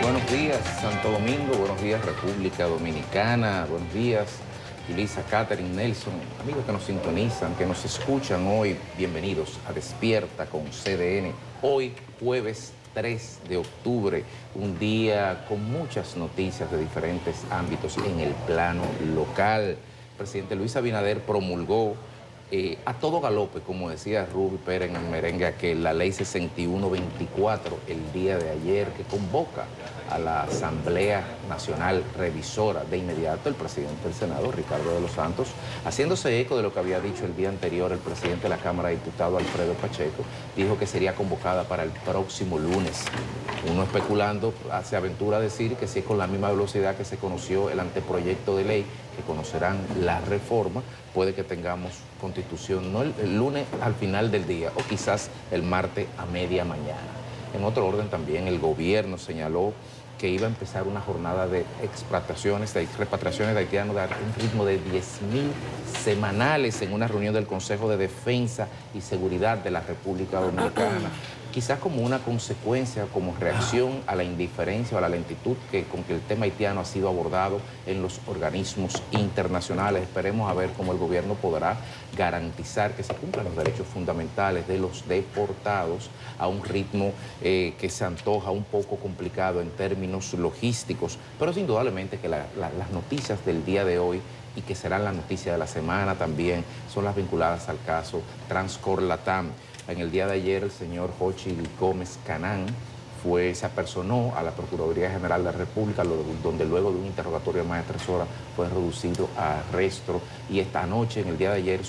Buenos días, Santo Domingo, buenos días, República Dominicana, buenos días, Yulisa, Catherine, Nelson, amigos que nos sintonizan, que nos escuchan hoy, bienvenidos a Despierta con CDN. Hoy, jueves 3 de octubre, un día con muchas noticias de diferentes ámbitos en el plano local. El presidente Luis Abinader promulgó a todo galope, como decía Ruby Pérez en el merengue, que la ley 6124 el día de ayer, que convoca a la Asamblea Nacional Revisora. De inmediato el presidente del Senado, Ricardo de los Santos, haciéndose eco de lo que había dicho el día anterior el presidente de la Cámara de Diputados, Alfredo Pacheco, dijo que sería convocada para el próximo lunes. Uno especulando se aventura a decir que si es con la misma velocidad que se conoció el anteproyecto de ley, que conocerán la reforma, puede que tengamos constitución no el lunes al final del día o quizás el martes a media mañana. En otro orden también el gobierno señaló que iba a empezar una jornada de repatriaciones de haitianos a un ritmo de 10.000 semanales en una reunión del Consejo de Defensa y Seguridad de la República Dominicana. Quizás como una consecuencia, como reacción a la indiferencia o a la lentitud con que el tema haitiano ha sido abordado en los organismos internacionales. Esperemos a ver cómo el gobierno podrá garantizar que se cumplan los derechos fundamentales de los deportados a un ritmo que se antoja un poco complicado en términos logísticos, pero es indudablemente que las noticias del día de hoy y que serán las noticias de la semana también son las vinculadas al caso Transcorp Latam. En el día de ayer el señor Jochi Gómez Canán se apersonó a la Procuraduría General de la República, donde luego de un interrogatorio de más de 3 horas fue reducido a arresto. Y esta noche, en el día de ayer,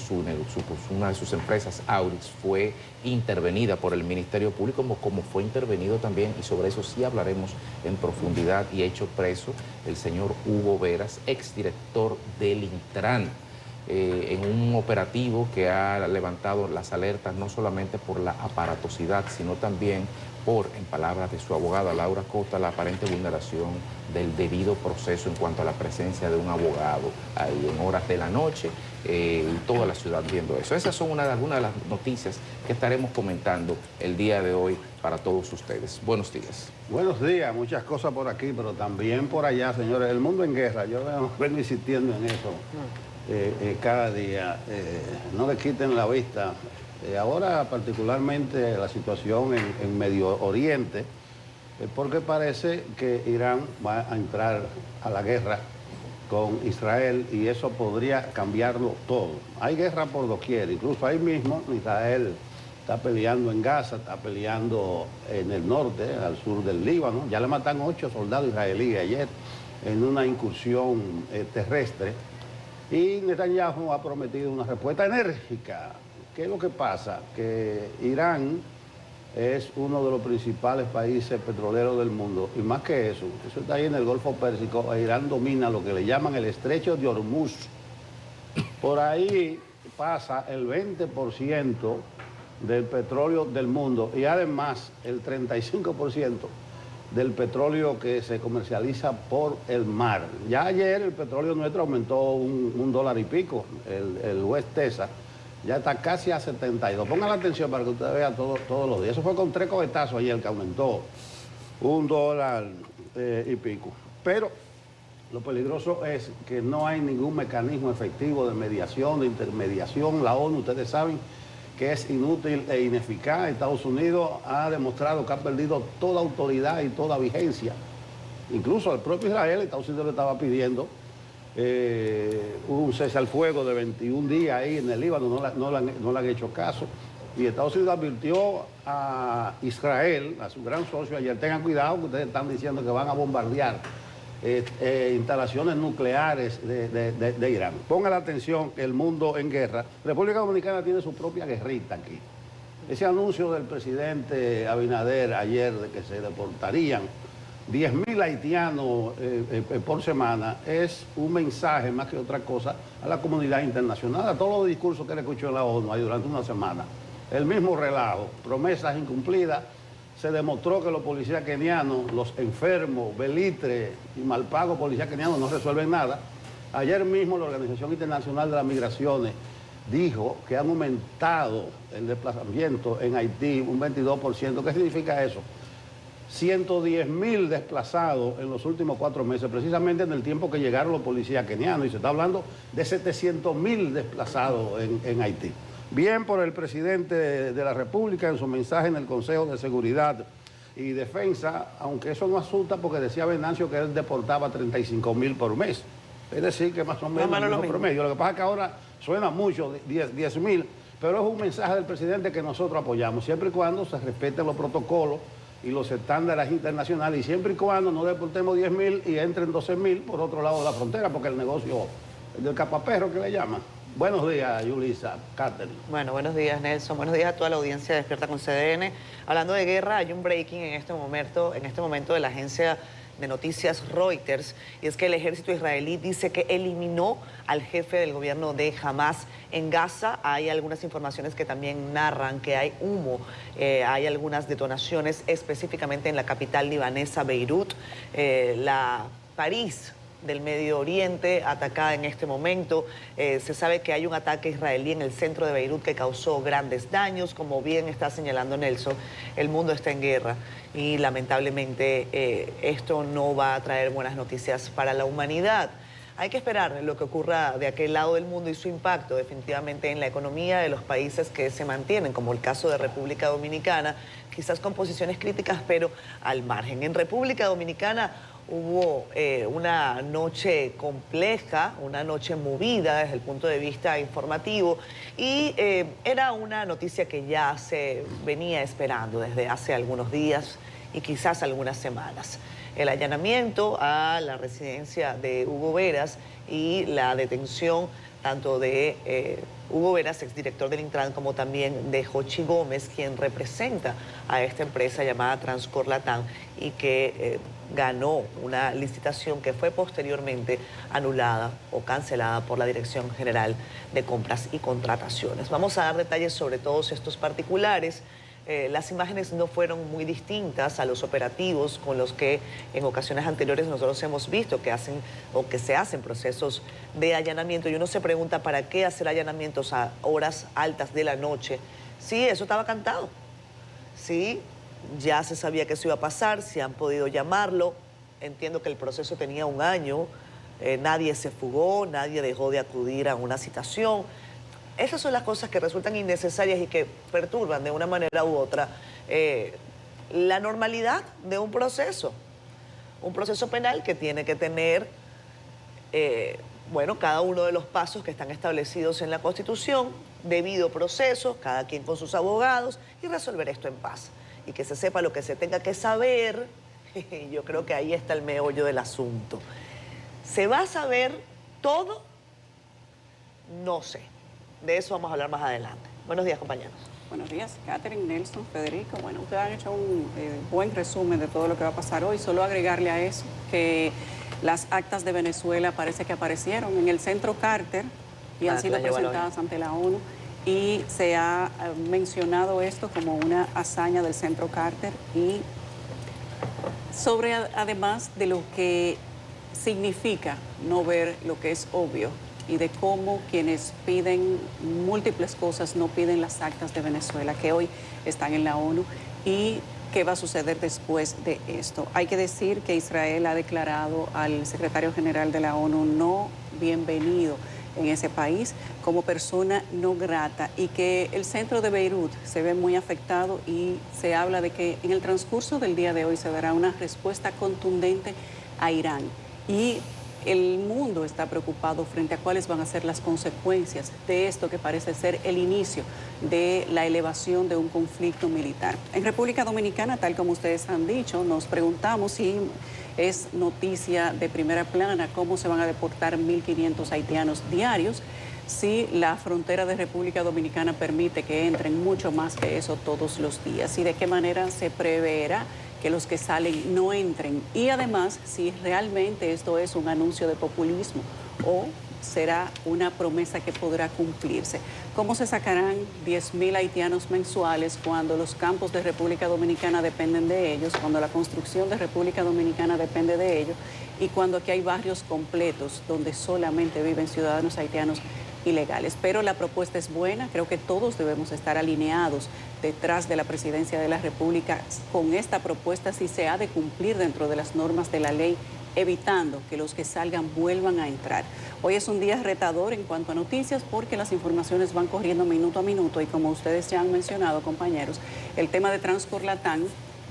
una de sus empresas, Aurix, fue intervenida por el Ministerio Público, como fue intervenido también, y sobre eso sí hablaremos en profundidad, y hecho preso el señor Hugo Veras, exdirector del Intran, en un operativo que ha levantado las alertas no solamente por la aparatosidad, sino también por, en palabras de su abogada Laura Costa, la aparente vulneración del debido proceso en cuanto a la presencia de un abogado ahí en horas de la noche y toda la ciudad viendo eso. Esas son algunas de las noticias que estaremos comentando el día de hoy para todos ustedes. Buenos días. Buenos días, muchas cosas por aquí, pero también por allá, señores. El mundo en guerra, yo vengo insistiendo en eso cada día. No le quiten la vista. Ahora particularmente la situación en Medio Oriente, porque parece que Irán va a entrar a la guerra con Israel y eso podría cambiarlo todo. Hay guerra por doquier, incluso ahí mismo Israel está peleando en Gaza, está peleando en el norte, al sur del Líbano. Ya le matan 8 soldados israelíes ayer en una incursión terrestre. Y Netanyahu ha prometido una respuesta enérgica. ¿Qué es lo que pasa? Que Irán es uno de los principales países petroleros del mundo. Y más que eso está ahí en el Golfo Pérsico. Irán domina lo que le llaman el Estrecho de Hormuz. Por ahí pasa el 20% del petróleo del mundo y además el 35% del petróleo que se comercializa por el mar. Ya ayer el petróleo nuestro aumentó un dólar y pico, el West Texas, ya está casi a 72. Pongan la atención para que ustedes vean todos los días. Eso fue con 3 cohetazos ayer que aumentó $1 y pico. Pero lo peligroso es que no hay ningún mecanismo efectivo de mediación, de intermediación. La ONU, ustedes saben que es inútil e ineficaz. Estados Unidos ha demostrado que ha perdido toda autoridad y toda vigencia. Incluso al propio Israel, Estados Unidos le estaba pidiendo un cese al fuego de 21 días ahí en el Líbano, no le han hecho caso. Y Estados Unidos advirtió a Israel, a su gran socio ayer, tengan cuidado que ustedes están diciendo que van a bombardear instalaciones nucleares de Irán. Pongan la atención que el mundo en guerra. República Dominicana tiene su propia guerrita aquí. Ese anuncio del presidente Abinader ayer de que se deportarían 10.000 haitianos por semana es un mensaje más que otra cosa a la comunidad internacional, a todos los discursos que le escuchó en la ONU ahí durante una semana. El mismo relajo, promesas incumplidas. Se demostró que los policías kenianos, los enfermos, Belitre y malpagos policías kenianos no resuelven nada. Ayer mismo la Organización Internacional de las Migraciones dijo que han aumentado el desplazamiento en Haití un 22%. ¿Qué significa eso? 110.000 desplazados en los últimos 4 meses, precisamente en el tiempo que llegaron los policías kenianos, y se está hablando de 700.000 desplazados en Haití. Bien por el presidente de la República en su mensaje en el Consejo de Seguridad y Defensa, aunque eso no asusta porque decía Venancio que él deportaba 35.000 por mes. Es decir, que más o menos el mismo promedio. Lo que pasa es que ahora suena mucho, 10.000, pero es un mensaje del presidente que nosotros apoyamos, siempre y cuando se respeten los protocolos y los estándares internacionales, y siempre y cuando no deportemos 10.000 y entren 12.000 por otro lado de la frontera, porque el negocio del capaperro que le llaman. Buenos días, Yulisa, Catherine. Bueno, buenos días, Nelson. Buenos días a toda la audiencia de Despierta con CDN. Hablando de guerra, hay un breaking en este momento de la agencia de noticias Reuters, y es que el ejército israelí dice que eliminó al jefe del gobierno de Hamas en Gaza. Hay algunas informaciones que también narran que hay humo, hay algunas detonaciones específicamente en la capital libanesa, Beirut, París del Medio Oriente, atacada en este momento. Se sabe que hay un ataque israelí en el centro de Beirut que causó grandes daños. Como bien está señalando Nelson, el mundo está en guerra y lamentablemente esto no va a traer buenas noticias para la humanidad. Hay que esperar lo que ocurra de aquel lado del mundo y su impacto definitivamente en la economía de los países que se mantienen, como el caso de República Dominicana, quizás con posiciones críticas, pero al margen. En República Dominicana hubo una noche compleja, una noche movida desde el punto de vista informativo, y era una noticia que ya se venía esperando desde hace algunos días y quizás algunas semanas. El allanamiento a la residencia de Hugo Veras y la detención tanto de Hugo Veras, exdirector del Intran, como también de Jochi Gómez, quien representa a esta empresa llamada Transcor Latam y que ganó una licitación que fue posteriormente anulada o cancelada por la Dirección General de Compras y Contrataciones. Vamos a dar detalles sobre todos estos particulares. Las imágenes no fueron muy distintas a los operativos con los que en ocasiones anteriores nosotros hemos visto que hacen o que se hacen procesos de allanamiento, y uno se pregunta para qué hacer allanamientos a horas altas de la noche. Sí, eso estaba cantado. Sí, ya se sabía que eso iba a pasar, si han podido llamarlo. Entiendo que el proceso tenía 1 año, nadie se fugó, nadie dejó de acudir a una citación. Esas son las cosas que resultan innecesarias y que perturban de una manera u otra la normalidad de un proceso penal que tiene que tener, bueno, cada uno de los pasos que están establecidos en la Constitución, debido proceso, cada quien con sus abogados, y resolver esto en paz. Y que se sepa lo que se tenga que saber. Yo creo que ahí está el meollo del asunto. ¿Se va a saber todo? No sé. De eso vamos a hablar más adelante. Buenos días, compañeros. Buenos días, Catherine, Nelson, Federico. Bueno, ustedes han hecho un buen resumen de todo lo que va a pasar hoy. Solo agregarle a eso que las actas de Venezuela parece que aparecieron en el Centro Carter y han sido presentadas ante la ONU. Y se ha mencionado esto como una hazaña del Centro Carter, y sobre además de lo que significa no ver lo que es obvio y de cómo quienes piden múltiples cosas no piden las actas de Venezuela que hoy están en la ONU, y qué va a suceder después de esto. Hay que decir que Israel ha declarado al secretario general de la ONU no bienvenido en ese país, como persona no grata, y que el centro de Beirut se ve muy afectado, y se habla de que en el transcurso del día de hoy se dará una respuesta contundente a Irán. Y el mundo está preocupado frente a cuáles van a ser las consecuencias de esto que parece ser el inicio de la elevación de un conflicto militar. En República Dominicana, tal como ustedes han dicho, nos preguntamos si es noticia de primera plana cómo se van a deportar 1.500 haitianos diarios, si la frontera de República Dominicana permite que entren mucho más que eso todos los días, y de qué manera se preverá que los que salen no entren, y además si realmente esto es un anuncio de populismo o será una promesa que podrá cumplirse. ¿Cómo se sacarán 10.000 haitianos mensuales cuando los campos de República Dominicana dependen de ellos, cuando la construcción de República Dominicana depende de ellos, y cuando aquí hay barrios completos donde solamente viven ciudadanos haitianos ilegales. Pero la propuesta es buena, creo que todos debemos estar alineados detrás de la Presidencia de la República con esta propuesta si se ha de cumplir dentro de las normas de la ley, evitando que los que salgan vuelvan a entrar. Hoy es un día retador en cuanto a noticias porque las informaciones van corriendo minuto a minuto y como ustedes ya han mencionado, compañeros, el tema de Transcorlatán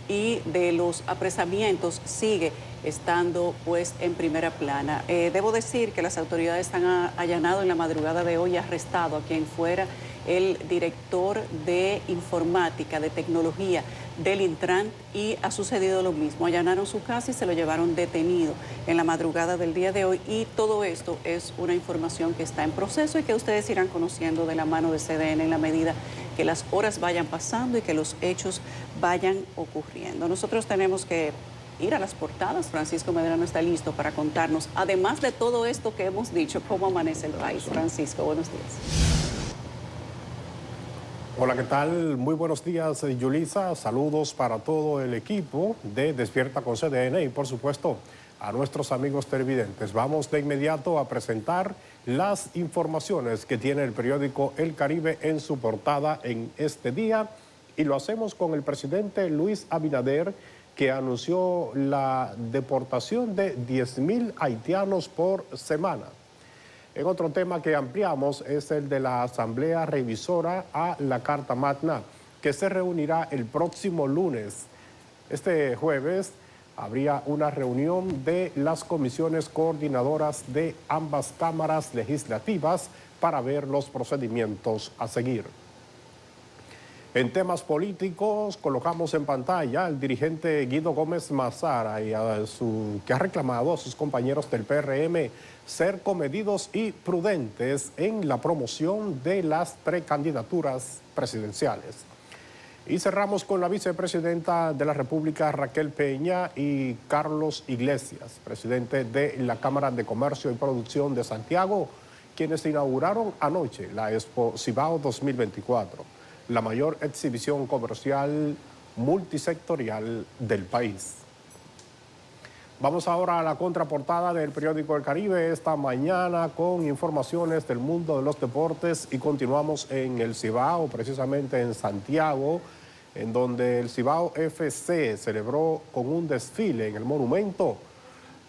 y de los apresamientos sigue estando pues en primera plana. Debo decir que las autoridades han allanado en la madrugada de hoy y arrestado a quien fuera el director de informática, de tecnología del Intran y ha sucedido lo mismo. Allanaron su casa y se lo llevaron detenido en la madrugada del día de hoy y todo esto es una información que está en proceso y que ustedes irán conociendo de la mano de CDN en la medida que las horas vayan pasando y que los hechos vayan ocurriendo. Nosotros tenemos que ir a las portadas. Francisco Medrano está listo para contarnos, además de todo esto que hemos dicho, cómo amanece el país. Francisco, buenos días. Hola, ¿qué tal? Muy buenos días, Yulisa. Saludos para todo el equipo de Despierta con CDN y, por supuesto, a nuestros amigos televidentes. Vamos de inmediato a presentar las informaciones que tiene el periódico El Caribe en su portada en este día y lo hacemos con el presidente Luis Abinader, que anunció la deportación de 10.000 haitianos por semana. En otro tema que ampliamos es el de la Asamblea Revisora a la Carta Magna, que se reunirá el próximo lunes. Este jueves habría una reunión de las comisiones coordinadoras de ambas cámaras legislativas para ver los procedimientos a seguir. En temas políticos, colocamos en pantalla al dirigente Guido Gómez Mazara que ha reclamado a sus compañeros del PRM ser comedidos y prudentes en la promoción de las precandidaturas presidenciales. Y cerramos con la vicepresidenta de la República, Raquel Peña, y Carlos Iglesias, presidente de la Cámara de Comercio y Producción de Santiago, quienes inauguraron anoche la Expo Cibao 2024. La mayor exhibición comercial multisectorial del país. Vamos ahora a la contraportada del periódico El Caribe esta mañana con informaciones del mundo de los deportes y continuamos en el Cibao, precisamente en Santiago, en donde el Cibao FC celebró con un desfile en el monumento.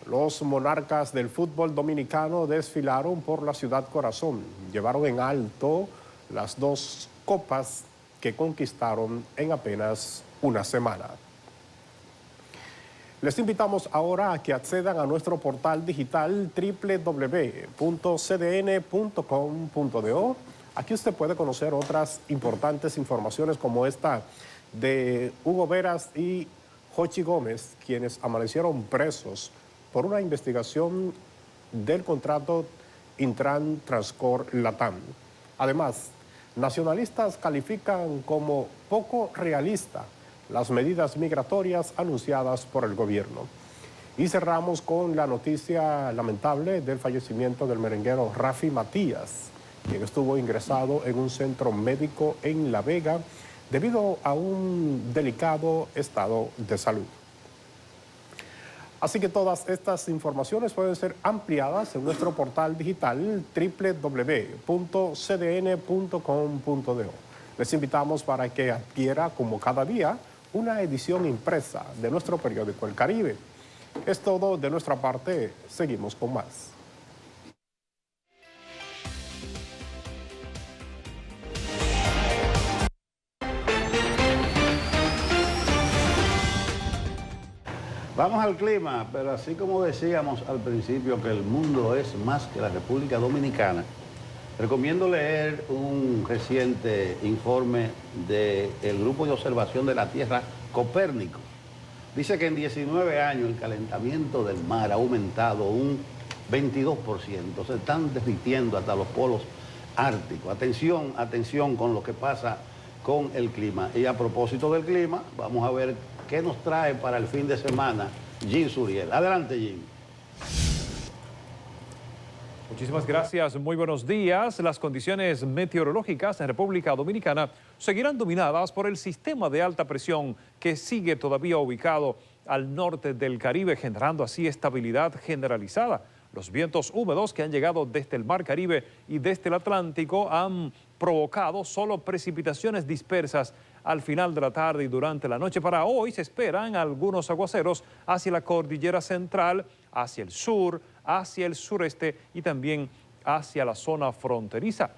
Los monarcas del fútbol dominicano desfilaron por la ciudad corazón, llevaron en alto las dos copas que conquistaron en apenas una semana. Les invitamos ahora a que accedan a nuestro portal digital www.cdn.com.do. Aquí usted puede conocer otras importantes informaciones como esta de Hugo Veras y Jochi Gómez, quienes amanecieron presos por una investigación del contrato Intran Transcor Latam. Además, nacionalistas califican como poco realista las medidas migratorias anunciadas por el gobierno. Y cerramos con la noticia lamentable del fallecimiento del merenguero Rafi Matías, quien estuvo ingresado en un centro médico en La Vega debido a un delicado estado de salud. Así que todas estas informaciones pueden ser ampliadas en nuestro portal digital www.cdn.com.do. Les invitamos para que adquiera, como cada día, una edición impresa de nuestro periódico El Caribe. Es todo de nuestra parte, seguimos con más. Vamos al clima, pero así como decíamos al principio que el mundo es más que la República Dominicana, recomiendo leer un reciente informe del Grupo de Observación de la Tierra Copérnico. Dice que en 19 años el calentamiento del mar ha aumentado un 22%. Se están derritiendo hasta los polos árticos. Atención, atención con lo que pasa con el clima. Y a propósito del clima, vamos a ver qué nos trae para el fin de semana Jim Suriel. Adelante, Jim. Muchísimas gracias, muy buenos días. Las condiciones meteorológicas en República Dominicana seguirán dominadas por el sistema de alta presión que sigue todavía ubicado al norte del Caribe, generando así estabilidad generalizada. Los vientos húmedos que han llegado desde el Mar Caribe y desde el Atlántico han provocado solo precipitaciones dispersas al final de la tarde y durante la noche. Para hoy se esperan algunos aguaceros hacia la cordillera central, hacia el sur, hacia el sureste y también hacia la zona fronteriza.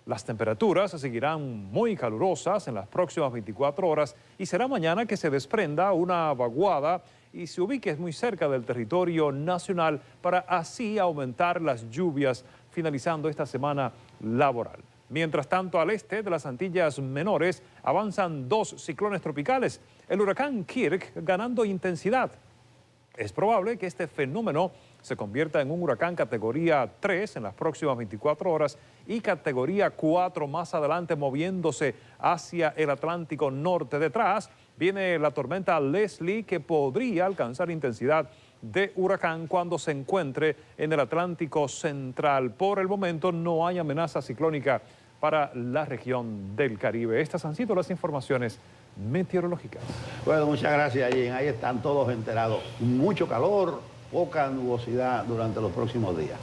Las temperaturas seguirán muy calurosas en las próximas 24 horas y será mañana que se desprenda una vaguada y se ubique muy cerca del territorio nacional para así aumentar las lluvias finalizando esta semana laboral. Mientras tanto, al este de las Antillas Menores avanzan 2 ciclones tropicales, el huracán Kirk ganando intensidad. Es probable que este fenómeno se convierta en un huracán categoría 3 en las próximas 24 horas y categoría 4 más adelante, moviéndose hacia el Atlántico Norte. Detrás viene la tormenta Leslie, que podría alcanzar intensidad de huracán cuando se encuentre en el Atlántico Central. Por el momento no hay amenaza ciclónica para la región del Caribe. Estas han sido las informaciones meteorológicas. Bueno, muchas gracias, Jen. Ahí están todos enterados. Mucho calor, poca nubosidad durante los próximos días.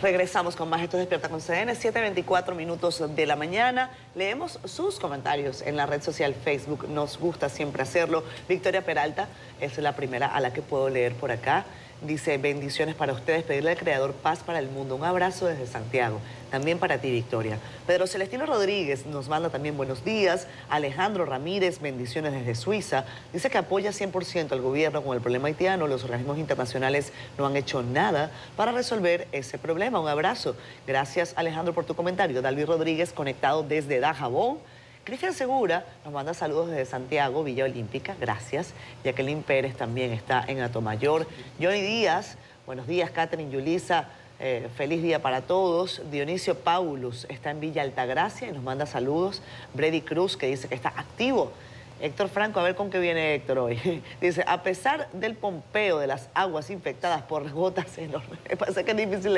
Regresamos con más. Esto Despierta con CDN, 7:24 minutos de la mañana. Leemos sus comentarios en la red social Facebook. Nos gusta siempre hacerlo. Victoria Peralta es la primera a la que puedo leer por acá. Dice, bendiciones para ustedes, pedirle al Creador paz para el mundo. Un abrazo desde Santiago. También para ti, Victoria. Pedro Celestino Rodríguez nos manda también buenos días. Alejandro Ramírez, bendiciones desde Suiza. Dice que apoya 100% al gobierno con el problema haitiano. Los organismos internacionales no han hecho nada para resolver ese problema. Un abrazo. Gracias, Alejandro, por tu comentario. Dalvi Rodríguez, conectado desde Dajabón. Cristian Segura nos manda saludos desde Santiago, Villa Olímpica, gracias. Jacqueline Pérez también está en Atomayor. Johnny Díaz, buenos días, Catherine, Yulisa, feliz día para todos. Dionisio Paulus está en Villa Altagracia y nos manda saludos. Brady Cruz, que dice que está activo. Héctor Franco, a ver con qué viene Héctor hoy. Dice, a pesar del pompeo de las aguas infectadas por gotas enormes, parece que es difícil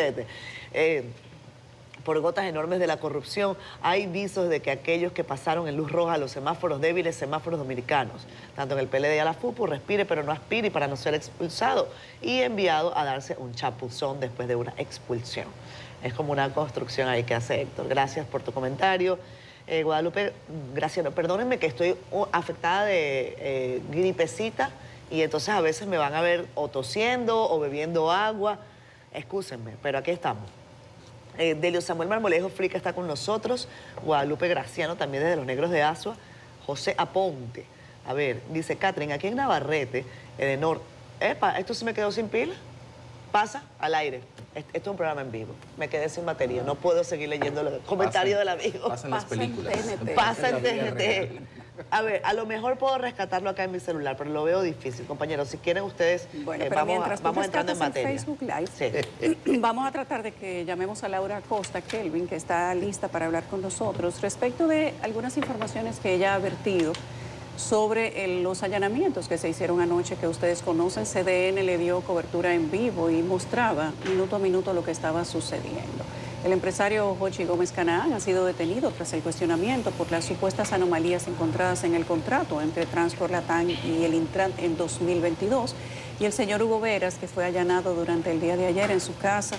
por gotas enormes de la corrupción, hay visos de que aquellos que pasaron en luz roja a los semáforos débiles, semáforos dominicanos, tanto en el PLD y a la FUPU, respire pero no aspire para no ser expulsado y enviado a darse un chapuzón después de una expulsión. Es como una construcción ahí que hace Héctor. Gracias por tu comentario. Guadalupe, gracias. Perdónenme que estoy afectada de gripecita y entonces a veces me van a ver o tosiendo o bebiendo agua. Excúsenme, pero aquí estamos. Delio Samuel Marmolejo Frica está con nosotros, Guadalupe Graciano también desde Los Negros de Asua, José Aponte. A ver, dice Catherine, aquí en Navarrete, Edenor, epa, esto se me quedó sin pila, pasa al aire. Esto es un programa en vivo, me quedé sin batería, no puedo seguir leyendo los comentarios del amigo. Pasan las películas. Pasa en TNT. A ver, a lo mejor puedo rescatarlo acá en mi celular, pero lo veo difícil, compañeros. Si quieren ustedes, bueno, pero vamos entrando en materia. Facebook Live, sí. Vamos a tratar de que llamemos a Laura Acosta Kelvin, que está lista para hablar con nosotros, respecto de algunas informaciones que ella ha vertido sobre los allanamientos que se hicieron anoche, que ustedes conocen. CDN le dio cobertura en vivo y mostraba minuto a minuto lo que estaba sucediendo. El empresario Jochi Gómez Canaán ha sido detenido tras el cuestionamiento por las supuestas anomalías encontradas en el contrato entre Transport Latam y el Intran en 2022. Y el señor Hugo Veras, que fue allanado durante el día de ayer en su casa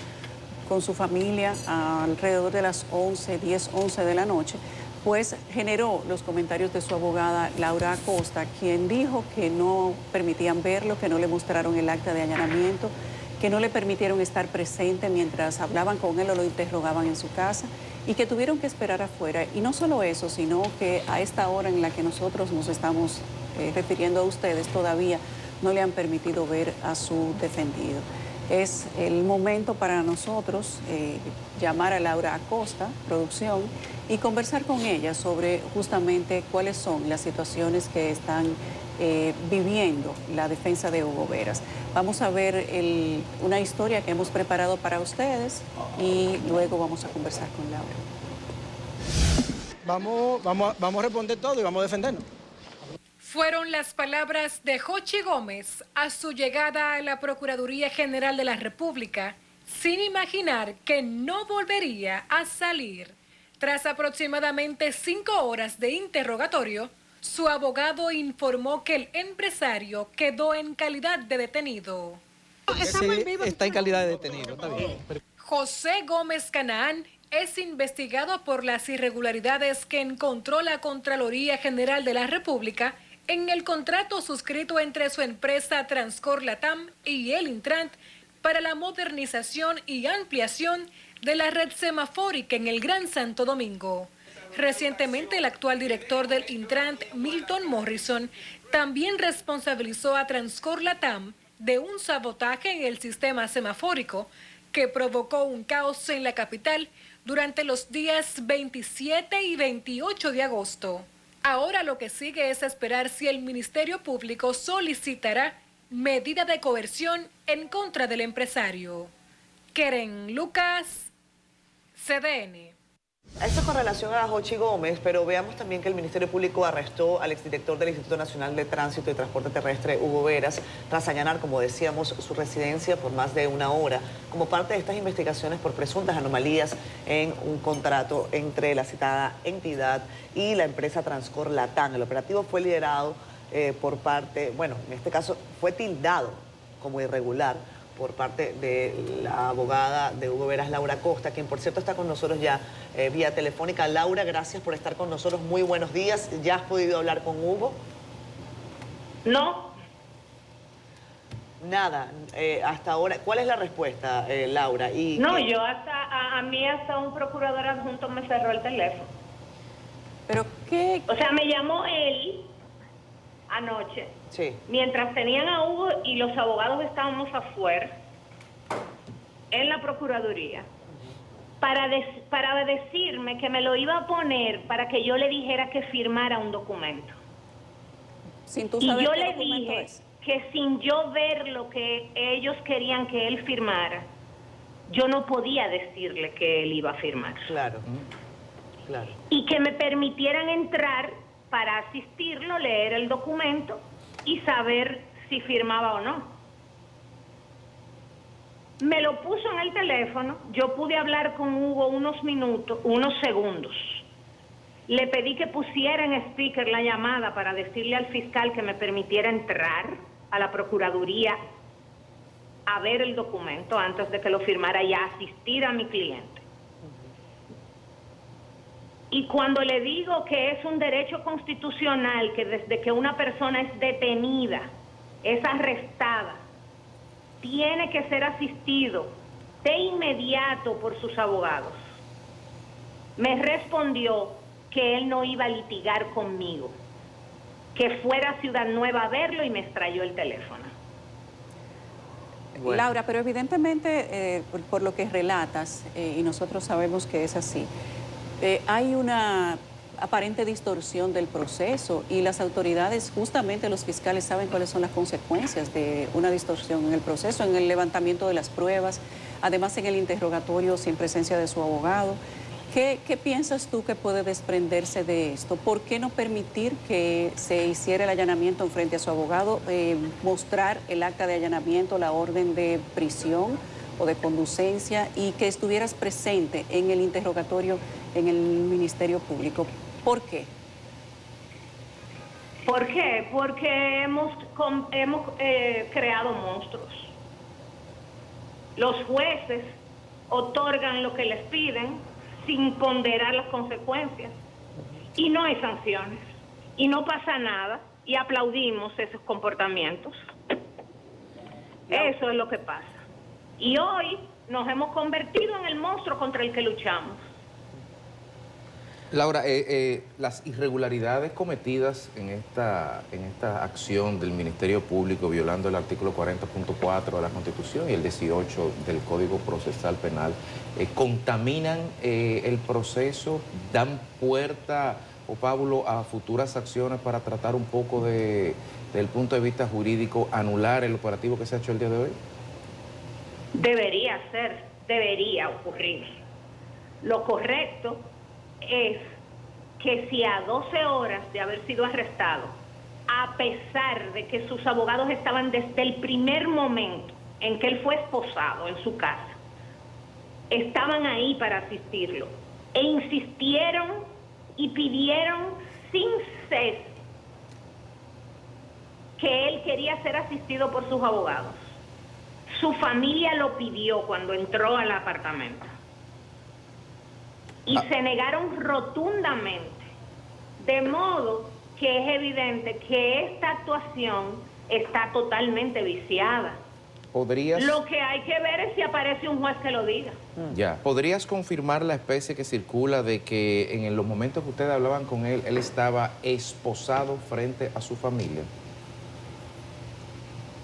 con su familia alrededor de las 10, 11 de la noche, pues generó los comentarios de su abogada Laura Acosta, quien dijo que no permitían verlo, que no le mostraron el acta de allanamiento, que no le permitieron estar presente mientras hablaban con él o lo interrogaban en su casa y que tuvieron que esperar afuera. Y no solo eso, sino que a esta hora en la que nosotros nos estamos refiriendo a ustedes, todavía no le han permitido ver a su defendido. Es el momento para nosotros llamar a Laura Acosta, producción, y conversar con ella sobre justamente cuáles son las situaciones que están viviendo la defensa de Hugo Veras. Vamos a ver una historia que hemos preparado para ustedes y luego vamos a conversar con Laura. Vamos a responder todo y vamos a defendernos. Fueron las palabras de Jochi Gómez a su llegada a la Procuraduría General de la República, sin imaginar que no volvería a salir. Tras aproximadamente 5 horas de interrogatorio, su abogado informó que el empresario quedó en calidad de detenido. Sí, está en calidad de detenido, está bien. José Gómez Canaán es investigado por las irregularidades que encontró la Contraloría General de la República en el contrato suscrito entre su empresa Transcor Latam y el Intrant para la modernización y ampliación de la red semafórica en el Gran Santo Domingo. Recientemente, el actual director del Intrant, Milton Morrison, también responsabilizó a Transcor Latam de un sabotaje en el sistema semafórico que provocó un caos en la capital durante los días 27 y 28 de agosto. Ahora lo que sigue es esperar si el Ministerio Público solicitará medida de coerción en contra del empresario. Keren Lucas, CDN. Esto con relación a Jochi Gómez, pero veamos también que el Ministerio Público arrestó al exdirector del Instituto Nacional de Tránsito y Transporte Terrestre, Hugo Veras, tras allanar, como decíamos, su residencia por más de una hora, como parte de estas investigaciones por presuntas anomalías en un contrato entre la citada entidad y la empresa Transcor Latam. El operativo fue liderado por parte, bueno, en este caso fue tildado como irregular por parte de la abogada de Hugo Veras, Laura Costa, quien por cierto está con nosotros ya vía telefónica. Laura, gracias por estar con nosotros. Muy buenos días. ¿Ya has podido hablar con Hugo? No. Nada, hasta ahora. ¿Cuál es la respuesta, Laura? No, yo a mí hasta un procurador adjunto me cerró el teléfono. ¿Pero qué? O sea, me llamó él anoche. Sí. Mientras tenían a Hugo y los abogados estábamos afuera, en la Procuraduría, para decirme que me lo iba a poner para que yo le dijera que firmara un documento. Sin tú Y saber yo qué le documento dije es. que sin yo ver lo que ellos querían que él firmara, yo no podía decirle que él iba a firmar. Claro, claro. Y que me permitieran entrar para asistirlo, leer el documento y saber si firmaba o no. Me lo puso en el teléfono, yo pude hablar con Hugo unos segundos. Le pedí que pusiera en speaker la llamada para decirle al fiscal que me permitiera entrar a la Procuraduría a ver el documento antes de que lo firmara y a asistir a mi cliente. Y cuando le digo que es un derecho constitucional que desde que una persona es detenida, es arrestada, tiene que ser asistido de inmediato por sus abogados, me respondió que él no iba a litigar conmigo, que fuera a Ciudad Nueva a verlo y me extrayó el teléfono. Bueno. Laura, pero evidentemente, por lo que relatas, y nosotros sabemos que es así, hay una aparente distorsión del proceso y las autoridades, justamente los fiscales, saben cuáles son las consecuencias de una distorsión en el proceso, en el levantamiento de las pruebas, además en el interrogatorio sin presencia de su abogado. ¿Qué piensas tú que puede desprenderse de esto? ¿Por qué no permitir que se hiciera el allanamiento en frente a su abogado, mostrar el acta de allanamiento, la orden de prisión o de conducencia y que estuvieras presente en el interrogatorio en el Ministerio Público? ¿Por qué? ¿Por qué? Porque hemos creado monstruos. Los jueces otorgan lo que les piden sin ponderar las consecuencias. Y no hay sanciones. Y no pasa nada. Y aplaudimos esos comportamientos. Eso es lo que pasa. Y hoy nos hemos convertido en el monstruo contra el que luchamos. Laura, las irregularidades cometidas en esta acción del Ministerio Público violando el artículo 40.4 de la Constitución y el 18 del Código Procesal Penal, ¿contaminan el proceso? ¿Dan puerta o pábulo a futuras acciones para tratar un poco desde el punto de vista jurídico, anular el operativo que se ha hecho el día de hoy? Debería ocurrir. Lo correcto es que si a 12 horas de haber sido arrestado, a pesar de que sus abogados estaban desde el primer momento en que él fue esposado en su casa, estaban ahí para asistirlo e insistieron y pidieron sin cese que él quería ser asistido por sus abogados. Su familia lo pidió cuando entró al apartamento. Y se negaron rotundamente. De modo que es evidente que esta actuación está totalmente viciada. ¿Podrías? Lo que hay que ver es si aparece un juez que lo diga. Ya. ¿Podrías confirmar la especie que circula de que en los momentos que ustedes hablaban con él, él estaba esposado frente a su familia?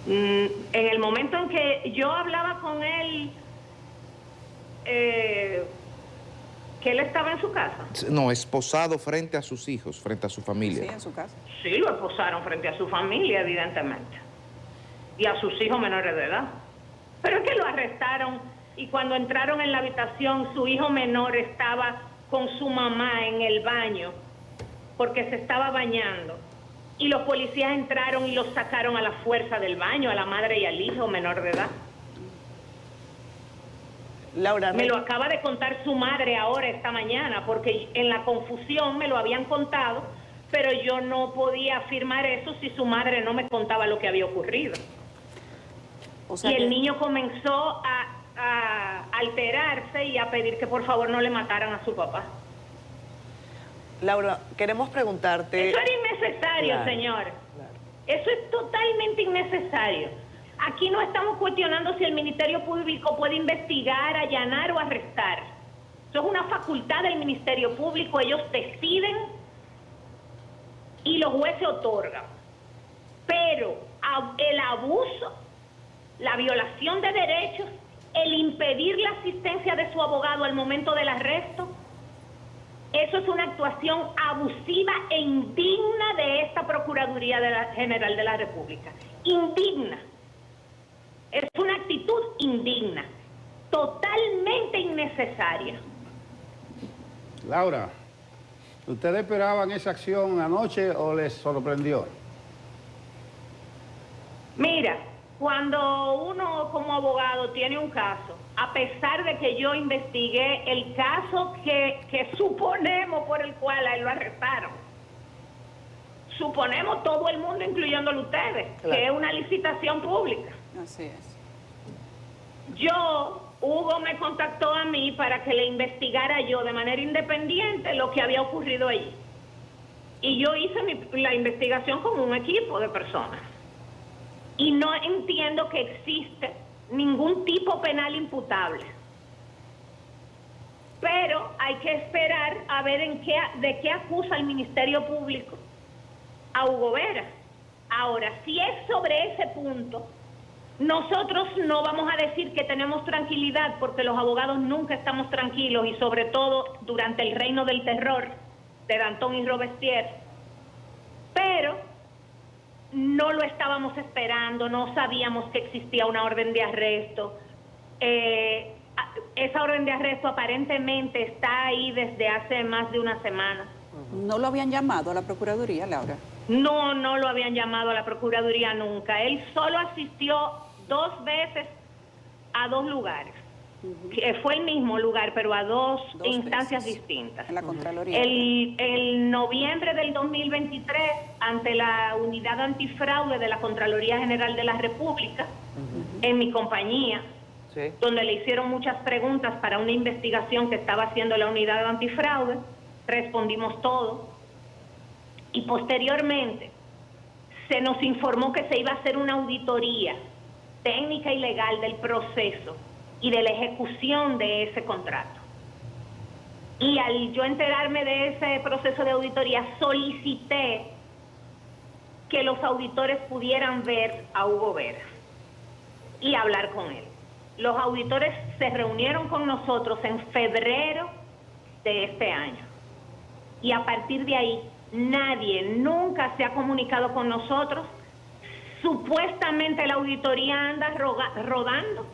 En el momento en que yo hablaba con él, que él estaba en su casa. No, esposado frente a sus hijos, frente a su familia. Sí, en su casa. Sí, lo esposaron frente a su familia, evidentemente. Y a sus hijos menores de edad. Pero es que lo arrestaron y cuando entraron en la habitación, su hijo menor estaba con su mamá en el baño porque se estaba bañando. Y los policías entraron y los sacaron a la fuerza del baño, a la madre y al hijo menor de edad. Laura, me lo acaba de contar su madre ahora, esta mañana, porque en la confusión me lo habían contado, pero yo no podía afirmar eso si su madre no me contaba lo que había ocurrido. O sea y el que... niño comenzó a alterarse y a pedir que por favor no le mataran a su papá. Laura, queremos preguntarte... Eso era innecesario, Claro, señor. claro. Eso es totalmente innecesario. Aquí no estamos cuestionando si el Ministerio Público puede investigar, allanar o arrestar. Eso es una facultad del Ministerio Público. Ellos deciden y los jueces otorgan. Pero el abuso, la violación de derechos, el impedir la asistencia de su abogado al momento del arresto, eso es una actuación abusiva e indigna de esta Procuraduría General de la República. Indigna. Es una actitud indigna, totalmente innecesaria. Laura, ¿ustedes esperaban esa acción anoche o les sorprendió? Mira, cuando uno como abogado tiene un caso, a pesar de que yo investigué el caso que suponemos por el cual a él lo arrestaron, suponemos todo el mundo, incluyéndolo ustedes, Claro. que es una licitación pública. Así es. Hugo me contactó a mí para que le investigara yo de manera independiente lo que había ocurrido allí. Y yo hice la investigación con un equipo de personas. Y no entiendo que existe ningún tipo penal imputable. Pero hay que esperar a ver de qué acusa el Ministerio Público a Hugo Vera. Ahora, si es sobre ese punto, nosotros no vamos a decir que tenemos tranquilidad, porque los abogados nunca estamos tranquilos, y sobre todo durante el reino del terror de Danton y Robespierre. Pero no lo estábamos esperando, no sabíamos que existía una orden de arresto. Esa orden de arresto aparentemente está ahí desde hace más de una semana. ¿No lo habían llamado a la Procuraduría, Laura? No, no lo habían llamado a la Procuraduría nunca. Él solo asistió 2 veces a 2 lugares. Que fue el mismo lugar, pero a dos instancias veces distintas. en la Contraloría. El noviembre del 2023, ante la Unidad Antifraude de la Contraloría General de la República, en mi compañía, Sí. donde le hicieron muchas preguntas para una investigación que estaba haciendo la Unidad Antifraude, respondimos todo. Y posteriormente se nos informó que se iba a hacer una auditoría técnica y legal del proceso y de la ejecución de ese contrato. Y al yo enterarme de ese proceso de auditoría, solicité que los auditores pudieran ver a Hugo Vera y hablar con él. Los auditores se reunieron con nosotros en febrero de este año. Y a partir de ahí, nadie nunca se ha comunicado con nosotros. Supuestamente la auditoría anda rodando,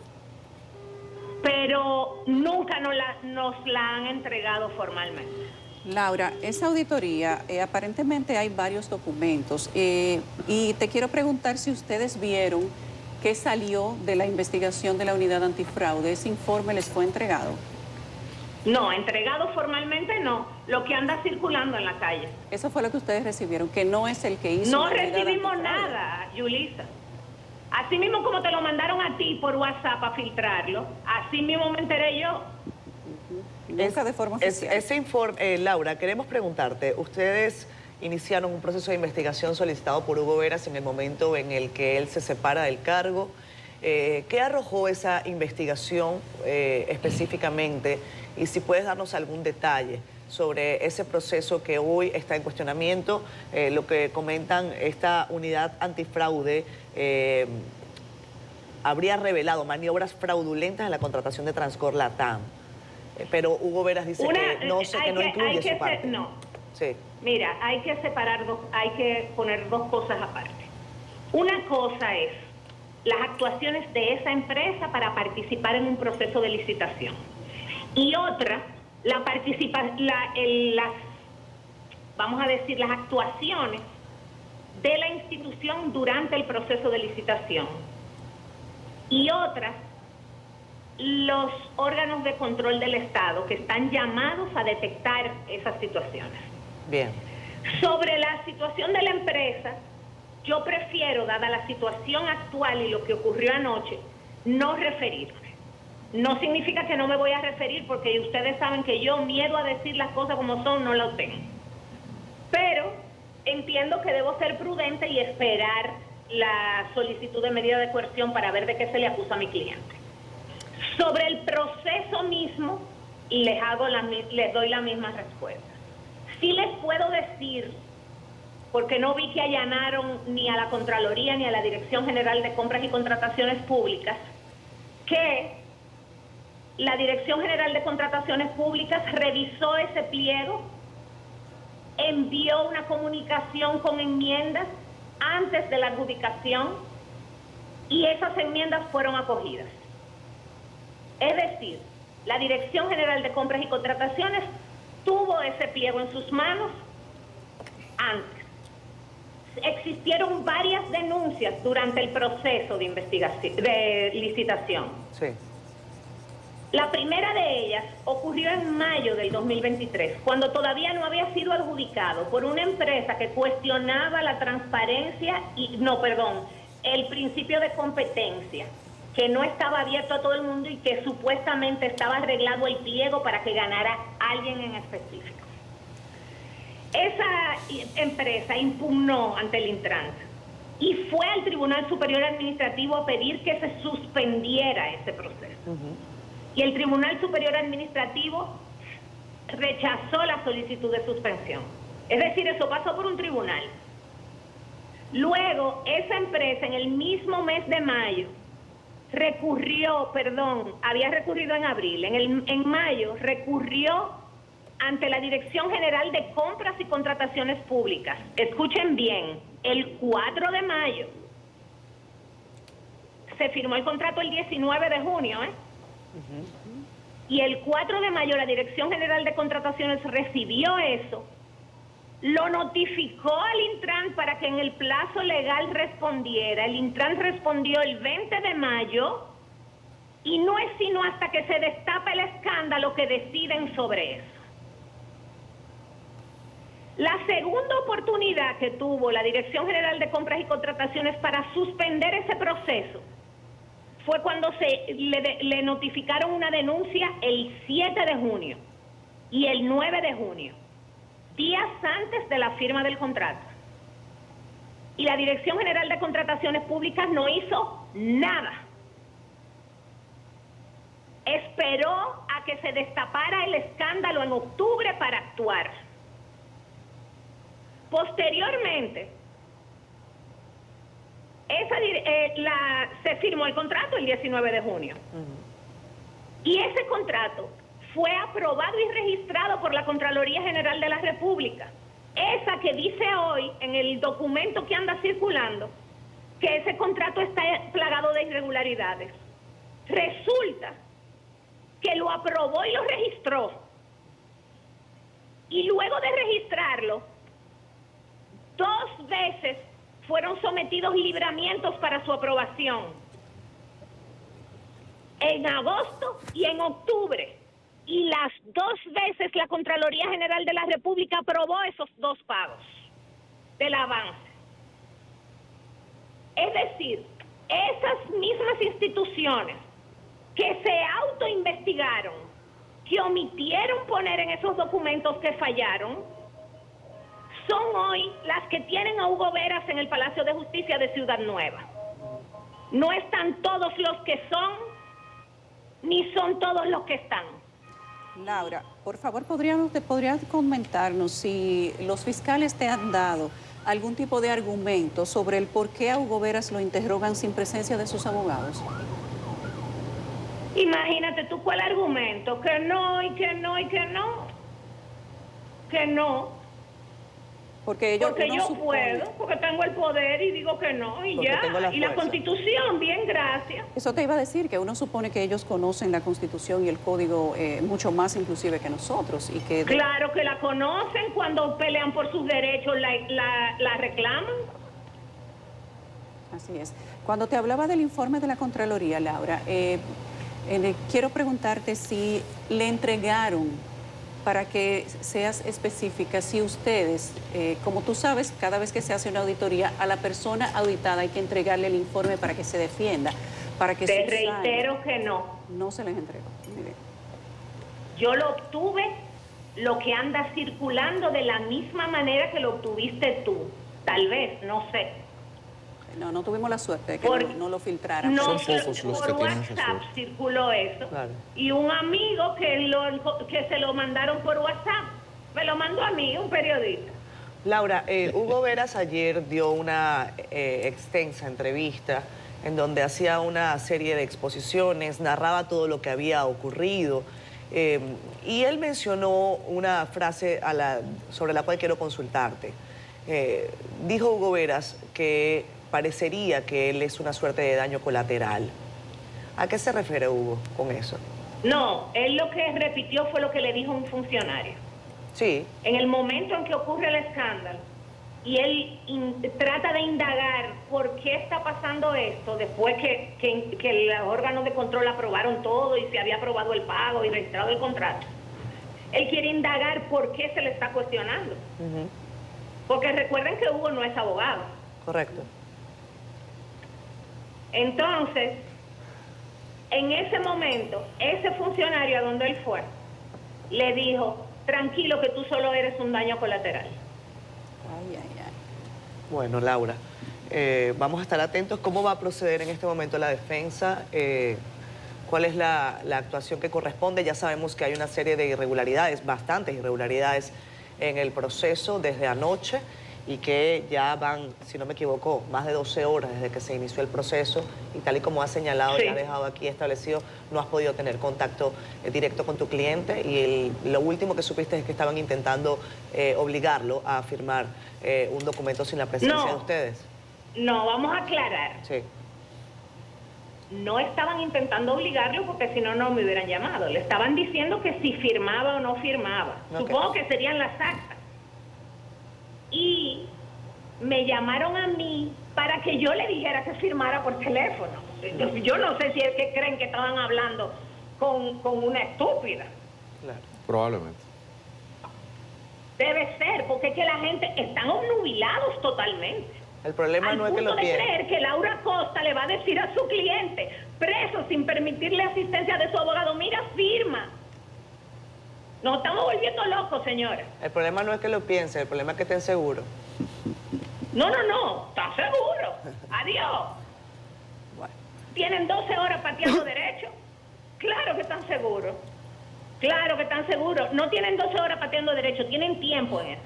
pero nunca nos la han entregado formalmente. Laura, esa auditoría, aparentemente hay varios documentos y te quiero preguntar si ustedes vieron qué salió de la investigación de la Unidad Antifraude. ¿Ese informe les fue entregado? No, entregado formalmente no, lo que anda circulando en la calle. Eso fue lo que ustedes recibieron, que no es el que hizo No la Unidad recibimos Antifraude. nada, Yulisa. Así mismo como te lo mandaron a ti por WhatsApp a filtrarlo, así mismo me enteré yo. Nunca de forma oficial. Ese informe, Laura, queremos preguntarte, ustedes iniciaron un proceso de investigación solicitado por Hugo Veras en el momento en el que él se separa del cargo. ¿Qué arrojó esa investigación específicamente? Y si puedes darnos algún detalle sobre ese proceso que hoy está en cuestionamiento, lo que comentan, esta unidad antifraude habría revelado maniobras fraudulentas en la contratación de Transcorp Latam. Pero Hugo Veras dice que no incluye su parte. No. Sí. Mira, hay que separar hay que poner dos cosas aparte. Una cosa es las actuaciones de esa empresa para participar en un proceso de licitación. Y otra, vamos a decir, las actuaciones de la institución durante el proceso de licitación. Y otra, los órganos de control del Estado que están llamados a detectar esas situaciones. Bien. Sobre la situación de la empresa, yo prefiero, dada la situación actual y lo que ocurrió anoche, no referirme. No significa que no me voy a referir, porque ustedes saben que yo miedo a decir las cosas como son no lo tengo. Pero entiendo que debo ser prudente y esperar la solicitud de medida de coerción para ver de qué se le acusa a mi cliente. Sobre el proceso mismo, les doy la misma respuesta. Sí les puedo decir, porque no vi que allanaron ni a la Contraloría ni a la Dirección General de Compras y Contrataciones Públicas, que la Dirección General de Contrataciones Públicas revisó ese pliego, envió una comunicación con enmiendas antes de la adjudicación y esas enmiendas fueron acogidas. Es decir, la Dirección General de Compras y Contrataciones tuvo ese pliego en sus manos antes. Existieron varias denuncias durante el proceso de investigación, de licitación. Sí. La primera de ellas ocurrió en mayo del 2023, cuando todavía no había sido adjudicado por una empresa que cuestionaba la transparencia el principio de competencia, que no estaba abierto a todo el mundo y que supuestamente estaba arreglado el pliego para que ganara alguien en específico. Esa empresa impugnó ante el Intran y fue al Tribunal Superior Administrativo a pedir que se suspendiera ese proceso. Y el Tribunal Superior Administrativo rechazó la solicitud de suspensión. Es decir, eso pasó por un tribunal. Luego, esa empresa en el mismo mes de mayo había recurrido en abril, en mayo recurrió ante la Dirección General de Compras y Contrataciones Públicas. Escuchen bien, el 4 de mayo se firmó el contrato el 19 de junio, y el 4 de mayo la Dirección General de Contrataciones recibió eso, lo notificó al Intran para que en el plazo legal respondiera. El Intran respondió el 20 de mayo y no es sino hasta que se destapa el escándalo que deciden sobre eso. La segunda oportunidad que tuvo la Dirección General de Compras y Contrataciones para suspender ese proceso fue cuando le notificaron una denuncia el 7 de junio y el 9 de junio, días antes de la firma del contrato. Y la Dirección General de Contrataciones Públicas no hizo nada. Esperó a que se destapara el escándalo en octubre para actuar. Posteriormente, se firmó el contrato el 19 de junio. Y ese contrato fue aprobado y registrado por la Contraloría General de la República. Esa que dice hoy en el documento que anda circulando que ese contrato está plagado de irregularidades. Resulta que lo aprobó y lo registró. Y luego de registrarlo, 2 veces fueron sometidos libramientos para su aprobación. En agosto y en octubre. Y las 2 veces la Contraloría General de la República aprobó esos 2 pagos del avance. Es decir, esas mismas instituciones que se autoinvestigaron, que omitieron poner en esos documentos que fallaron, son hoy las que tienen a Hugo Veras en el Palacio de Justicia de Ciudad Nueva. No están todos los que son, ni son todos los que están. Laura, por favor, ¿podrías comentarnos si los fiscales te han dado algún tipo de argumento sobre el por qué a Hugo Veras lo interrogan sin presencia de sus abogados? Imagínate tú cuál argumento, que no, y que no, y que no. Que no. Porque yo puedo, porque tengo el poder y digo que no, y ya. Y la Constitución, bien, gracias. Eso te iba a decir, que uno supone que ellos conocen la Constitución y el Código mucho más inclusive que nosotros. Y que Claro que la conocen, cuando pelean por sus derechos la reclaman. Así es. Cuando te hablaba del informe de la Contraloría, Laura, quiero preguntarte si le entregaron, para que seas específica, si ustedes, como tú sabes, cada vez que se hace una auditoría, a la persona auditada hay que entregarle el informe para que se defienda, para que Te reitero que no. No se les entregó. Mire. Yo lo obtuve, lo que anda circulando de la misma manera que lo obtuviste tú. Tal vez, no sé. No tuvimos la suerte de que no lo filtraran. No, son pocos los que por tienen esa WhatsApp suerte. circuló eso. Claro. Y un amigo que se lo mandaron por WhatsApp, me lo mandó a mí, un periodista. Laura, Hugo Veras ayer dio una extensa entrevista en donde hacía una serie de exposiciones, narraba todo lo que había ocurrido, y él mencionó una frase sobre la cual quiero consultarte. Dijo Hugo Veras que parecería que él es una suerte de daño colateral. ¿A qué se refiere Hugo con eso? No, él lo que repitió fue lo que le dijo un funcionario. Sí. En el momento en que ocurre el escándalo y él trata de indagar por qué está pasando esto, después que los órganos de control aprobaron todo y se había aprobado el pago y registrado el contrato, él quiere indagar por qué se le está cuestionando. Porque recuerden que Hugo no es abogado. Correcto. Entonces, en ese momento, ese funcionario a donde él fue, le dijo, tranquilo que tú solo eres un daño colateral. Bueno, Laura, vamos a estar atentos. ¿Cómo va a proceder en este momento la defensa? ¿Cuál es la actuación que corresponde? Ya sabemos que hay una serie de irregularidades, bastantes irregularidades en el proceso desde anoche, y que ya van, si no me equivoco, más de 12 horas desde que se inició el proceso, y tal y como has señalado, Sí. ya has dejado aquí establecido, no has podido tener contacto directo con tu cliente, y lo último que supiste es que estaban intentando obligarlo a firmar un documento sin la presencia de ustedes. No, vamos a aclarar. Sí. No estaban intentando obligarlo porque si no, no me hubieran llamado. Le estaban diciendo que si firmaba o no firmaba. Ok. Supongo que serían las actas. Y me llamaron a mí para que yo le dijera que firmara por teléfono. Yo no sé si es que creen que estaban hablando con una estúpida. Claro. Probablemente. Debe ser, porque es que la gente están obnubilados totalmente. El problema no es que lo Al punto de piensen. creer que Laura Costa le va a decir a su cliente, preso sin permitirle asistencia de su abogado, mira, firma. Nos estamos volviendo locos, señora. El problema no es que lo piensen, el problema es que estén seguros. No, ¿estás seguro? Adiós. Bueno. ¿Tienen 12 horas pateando derecho? Claro que están seguros. Claro que están seguros. No tienen 12 horas pateando derecho, tienen tiempo en eso.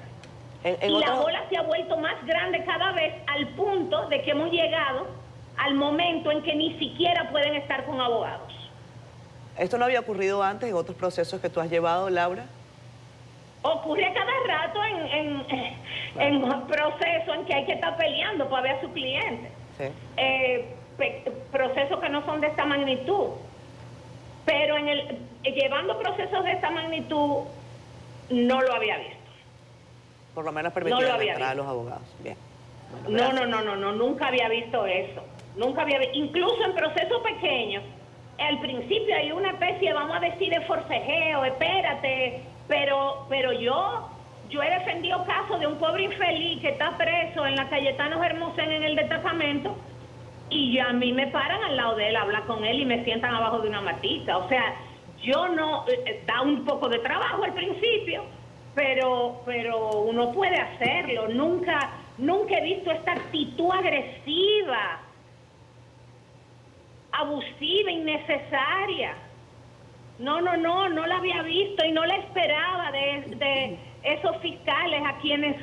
Y la bola se ha vuelto más grande cada vez, al punto de que hemos llegado al momento en que ni siquiera pueden estar con abogados. ¿Esto no había ocurrido antes en otros procesos que tú has llevado, Laura? Ocurre cada rato en un proceso en que hay que estar peleando para ver a su cliente. Sí. Procesos que no son de esta magnitud. Pero llevando procesos de esta magnitud, no lo había visto. Por lo menos No permitir lo había entrar a visto. los abogados. Bien. Bueno, No, nunca había visto eso. Nunca había visto. Incluso en procesos pequeños, al principio hay una especie, vamos a decir, de forcejeo, espérate, pero yo he defendido casos de un pobre infeliz que está preso en la Cayetano Hermosén en el destacamento, y ya a mí me paran al lado de él, hablar con él y me sientan abajo de una matita. O sea, yo no, da un poco de trabajo al principio, pero uno puede hacerlo. Nunca he visto esta actitud agresiva, abusiva, innecesaria. No la había visto y no la esperaba de esos fiscales a quienes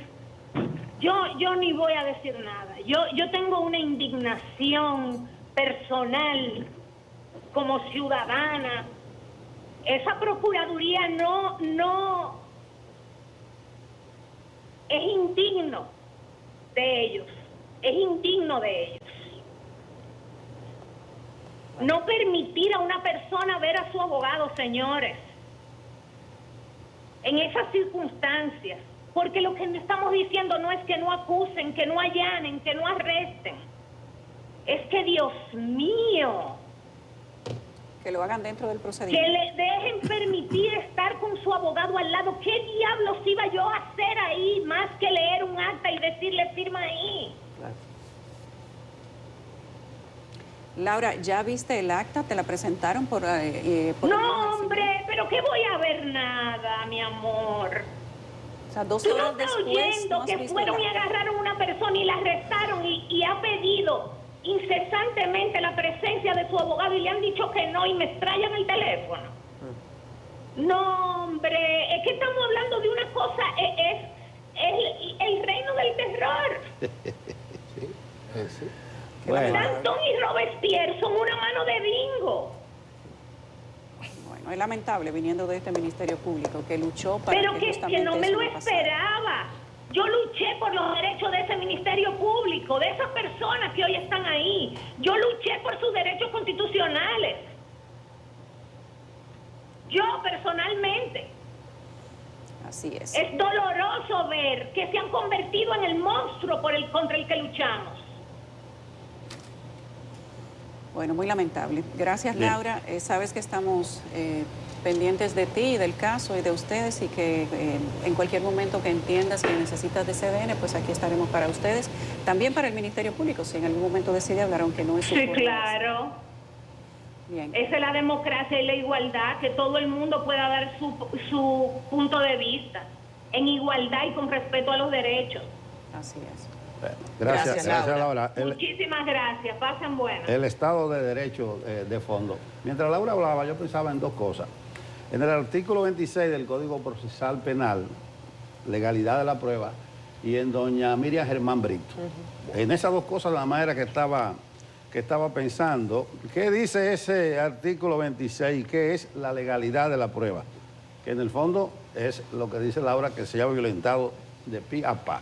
yo ni voy a decir nada. Yo tengo una indignación personal como ciudadana. Esa procuraduría no es indigno de ellos, es indigno de ellos. No permitir a una persona ver a su abogado, señores, en esas circunstancias, porque lo que estamos diciendo no es que no acusen, que no allanen, que no arresten, es que, Dios mío, que lo hagan dentro del que procedimiento. le dejen permitir estar con su abogado al lado. ¿Qué diablos iba yo a hacer ahí más que leer un acta y decirle firma ahí? Laura, ¿ya viste el acta? ¿Te la presentaron por No, hombre, pero ¿qué voy a ver nada, mi amor? O sea, 2 Tú no horas estás después oyendo no has que visto fueron el y acta. agarraron a una persona y la arrestaron y ha pedido incesantemente la presencia de su abogado y le han dicho que no y me extrañan el teléfono. No, hombre, es que estamos hablando de una cosa, es el reino del terror. Sí. Bueno, Danton y Robespierre son una mano de bingo. Bueno, es lamentable viniendo de este Ministerio Público que luchó para Pero que justamente no me eso lo no pasara. esperaba. Yo luché por los derechos de ese Ministerio Público, de esas personas que hoy están ahí. Yo luché por sus derechos constitucionales. Yo personalmente. Así es. Es doloroso ver que se han convertido en el monstruo contra el que luchamos. Bueno, muy lamentable. Gracias, Bien. Laura. Sabes que estamos pendientes de ti, del caso y de ustedes y que en cualquier momento que entiendas que necesitas de CDN, pues aquí estaremos para ustedes. También para el Ministerio Público, si en algún momento decide hablar, aunque no es su Sí, forma de claro. hacer. Bien. Esa es la democracia y la igualdad, que todo el mundo pueda dar su punto de vista, en igualdad y con respeto a los derechos. Así es. gracias, Laura. Muchísimas gracias, pasen buenas. El Estado de Derecho de fondo. Mientras Laura hablaba, yo pensaba en dos cosas. En el artículo 26 del Código Procesal Penal, legalidad de la prueba, y en doña Miriam Germán Brito. En esas dos cosas, la manera que estaba pensando, ¿qué dice ese artículo 26? ¿Qué es la legalidad de la prueba? Que en el fondo es lo que dice Laura, que se ha violentado de pi a pa.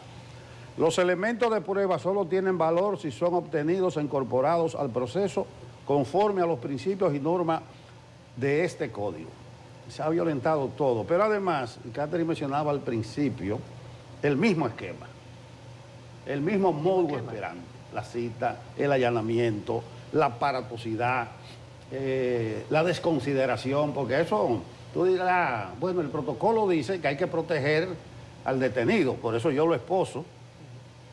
Los elementos de prueba solo tienen valor si son obtenidos e incorporados al proceso conforme a los principios y normas de este código. Se ha violentado todo, pero además, Catherine mencionaba al principio, el mismo esquema, el mismo modus operandi, la cita, el allanamiento, la aparatosidad, la desconsideración, porque eso, tú dirás, bueno, el protocolo dice que hay que proteger al detenido, por eso yo lo esposo,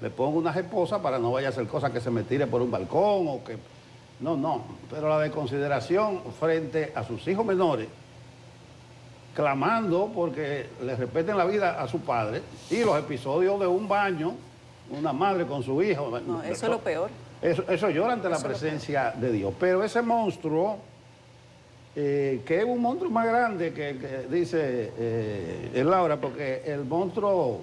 le pongo unas esposas para no vaya a hacer cosas que se me tire por un balcón o que... No, pero la desconsideración frente a sus hijos menores, clamando porque le respeten la vida a su padre, y los episodios de un baño, una madre con su hijo. No, eso es lo peor. Eso llora ante la presencia de Dios. Pero ese monstruo, que es un monstruo más grande que dice Laura, porque el monstruo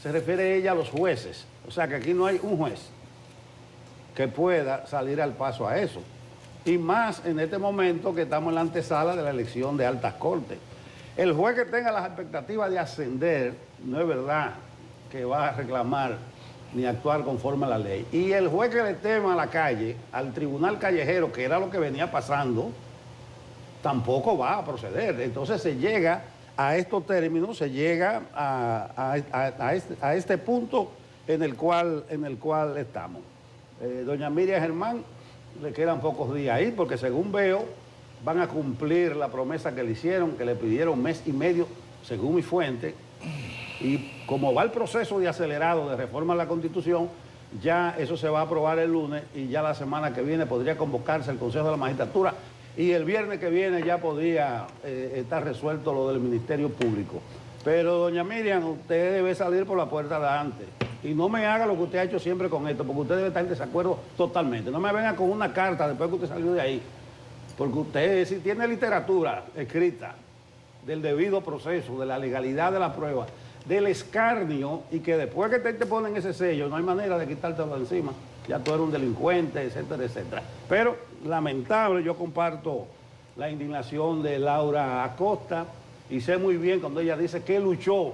se refiere ella a los jueces. O sea que aquí no hay un juez que pueda salir al paso a eso. Y más en este momento que estamos en la antesala de la elección de altas cortes. El juez que tenga las expectativas de ascender, no es verdad que va a reclamar ni actuar conforme a la ley. Y el juez que le tema a la calle, al tribunal callejero, que era lo que venía pasando, tampoco va a proceder. Entonces se llega a estos términos, se llega a este punto en el cual estamos. Doña Miriam Germán, le quedan pocos días ahí, porque según veo, van a cumplir la promesa que le hicieron, que le pidieron 1 mes y medio, según mi fuente, y como va el proceso de acelerado de reforma a la Constitución, Ya eso se va a aprobar el lunes y ya la semana que viene podría convocarse el Consejo de la Magistratura y el viernes que viene ya podría estar resuelto lo del Ministerio Público. Pero, doña Miriam, usted debe salir por la puerta de antes y no me haga lo que usted ha hecho siempre con esto, porque usted debe estar en desacuerdo totalmente. No me venga con una carta después que usted salió de ahí, porque usted si tiene literatura escrita del debido proceso, de la legalidad de la prueba, del escarnio, y que después que te ponen ese sello no hay manera de quitártelo de encima, ya tú eres un delincuente, etcétera, etcétera. Pero lamentable, yo comparto la indignación de Laura Acosta y sé muy bien cuando ella dice que luchó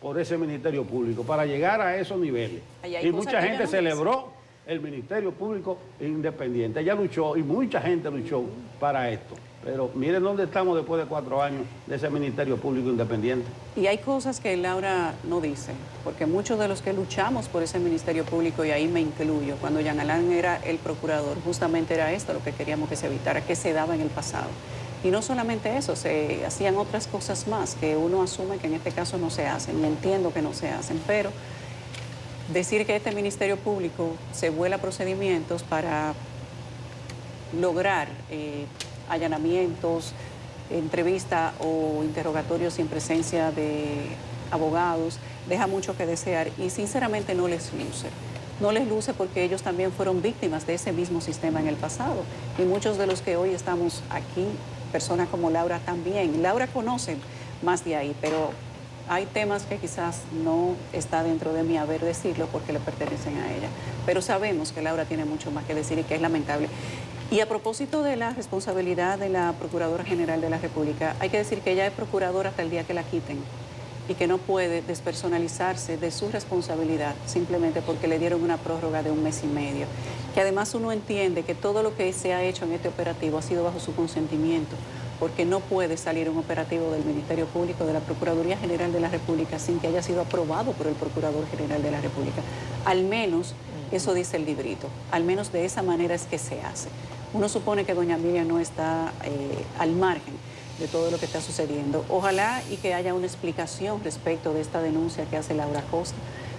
por ese Ministerio Público para llegar a esos niveles. Y mucha gente celebró el Ministerio Público Independiente. Ella luchó y mucha gente luchó para esto. Pero miren dónde estamos después de 4 años de ese Ministerio Público Independiente. Y hay cosas que Laura no dice, porque muchos de los que luchamos por ese Ministerio Público, y ahí me incluyo, cuando Jean Alain era el procurador, justamente era esto lo que queríamos que se evitara, que se daba en el pasado. Y no solamente eso, se hacían otras cosas más que uno asume que en este caso no se hacen, y entiendo que no se hacen, pero decir que este Ministerio Público se vuela procedimientos para lograr allanamientos, entrevista o interrogatorios sin presencia de abogados, deja mucho que desear y sinceramente no les luce. No les luce porque ellos también fueron víctimas de ese mismo sistema en el pasado. Y muchos de los que hoy estamos aquí, personas como Laura también. Laura conoce más de ahí, pero hay temas que quizás no está dentro de mi haber decirlo porque le pertenecen a ella. Pero sabemos que Laura tiene mucho más que decir y que es lamentable. Y a propósito de la responsabilidad de la Procuradora General de la República, hay que decir que ella es procuradora hasta el día que la quiten y que no puede despersonalizarse de su responsabilidad simplemente porque le dieron una prórroga de 1 mes y medio. Que además uno entiende que todo lo que se ha hecho en este operativo ha sido bajo su consentimiento, porque no puede salir un operativo del Ministerio Público, de la Procuraduría General de la República, sin que haya sido aprobado por el Procurador General de la República. Al menos eso dice el librito, al menos de esa manera es que se hace. Uno supone que doña Miriam no está al margen de todo lo que está sucediendo. Ojalá y que haya una explicación respecto de esta denuncia que hace Laura Acosta,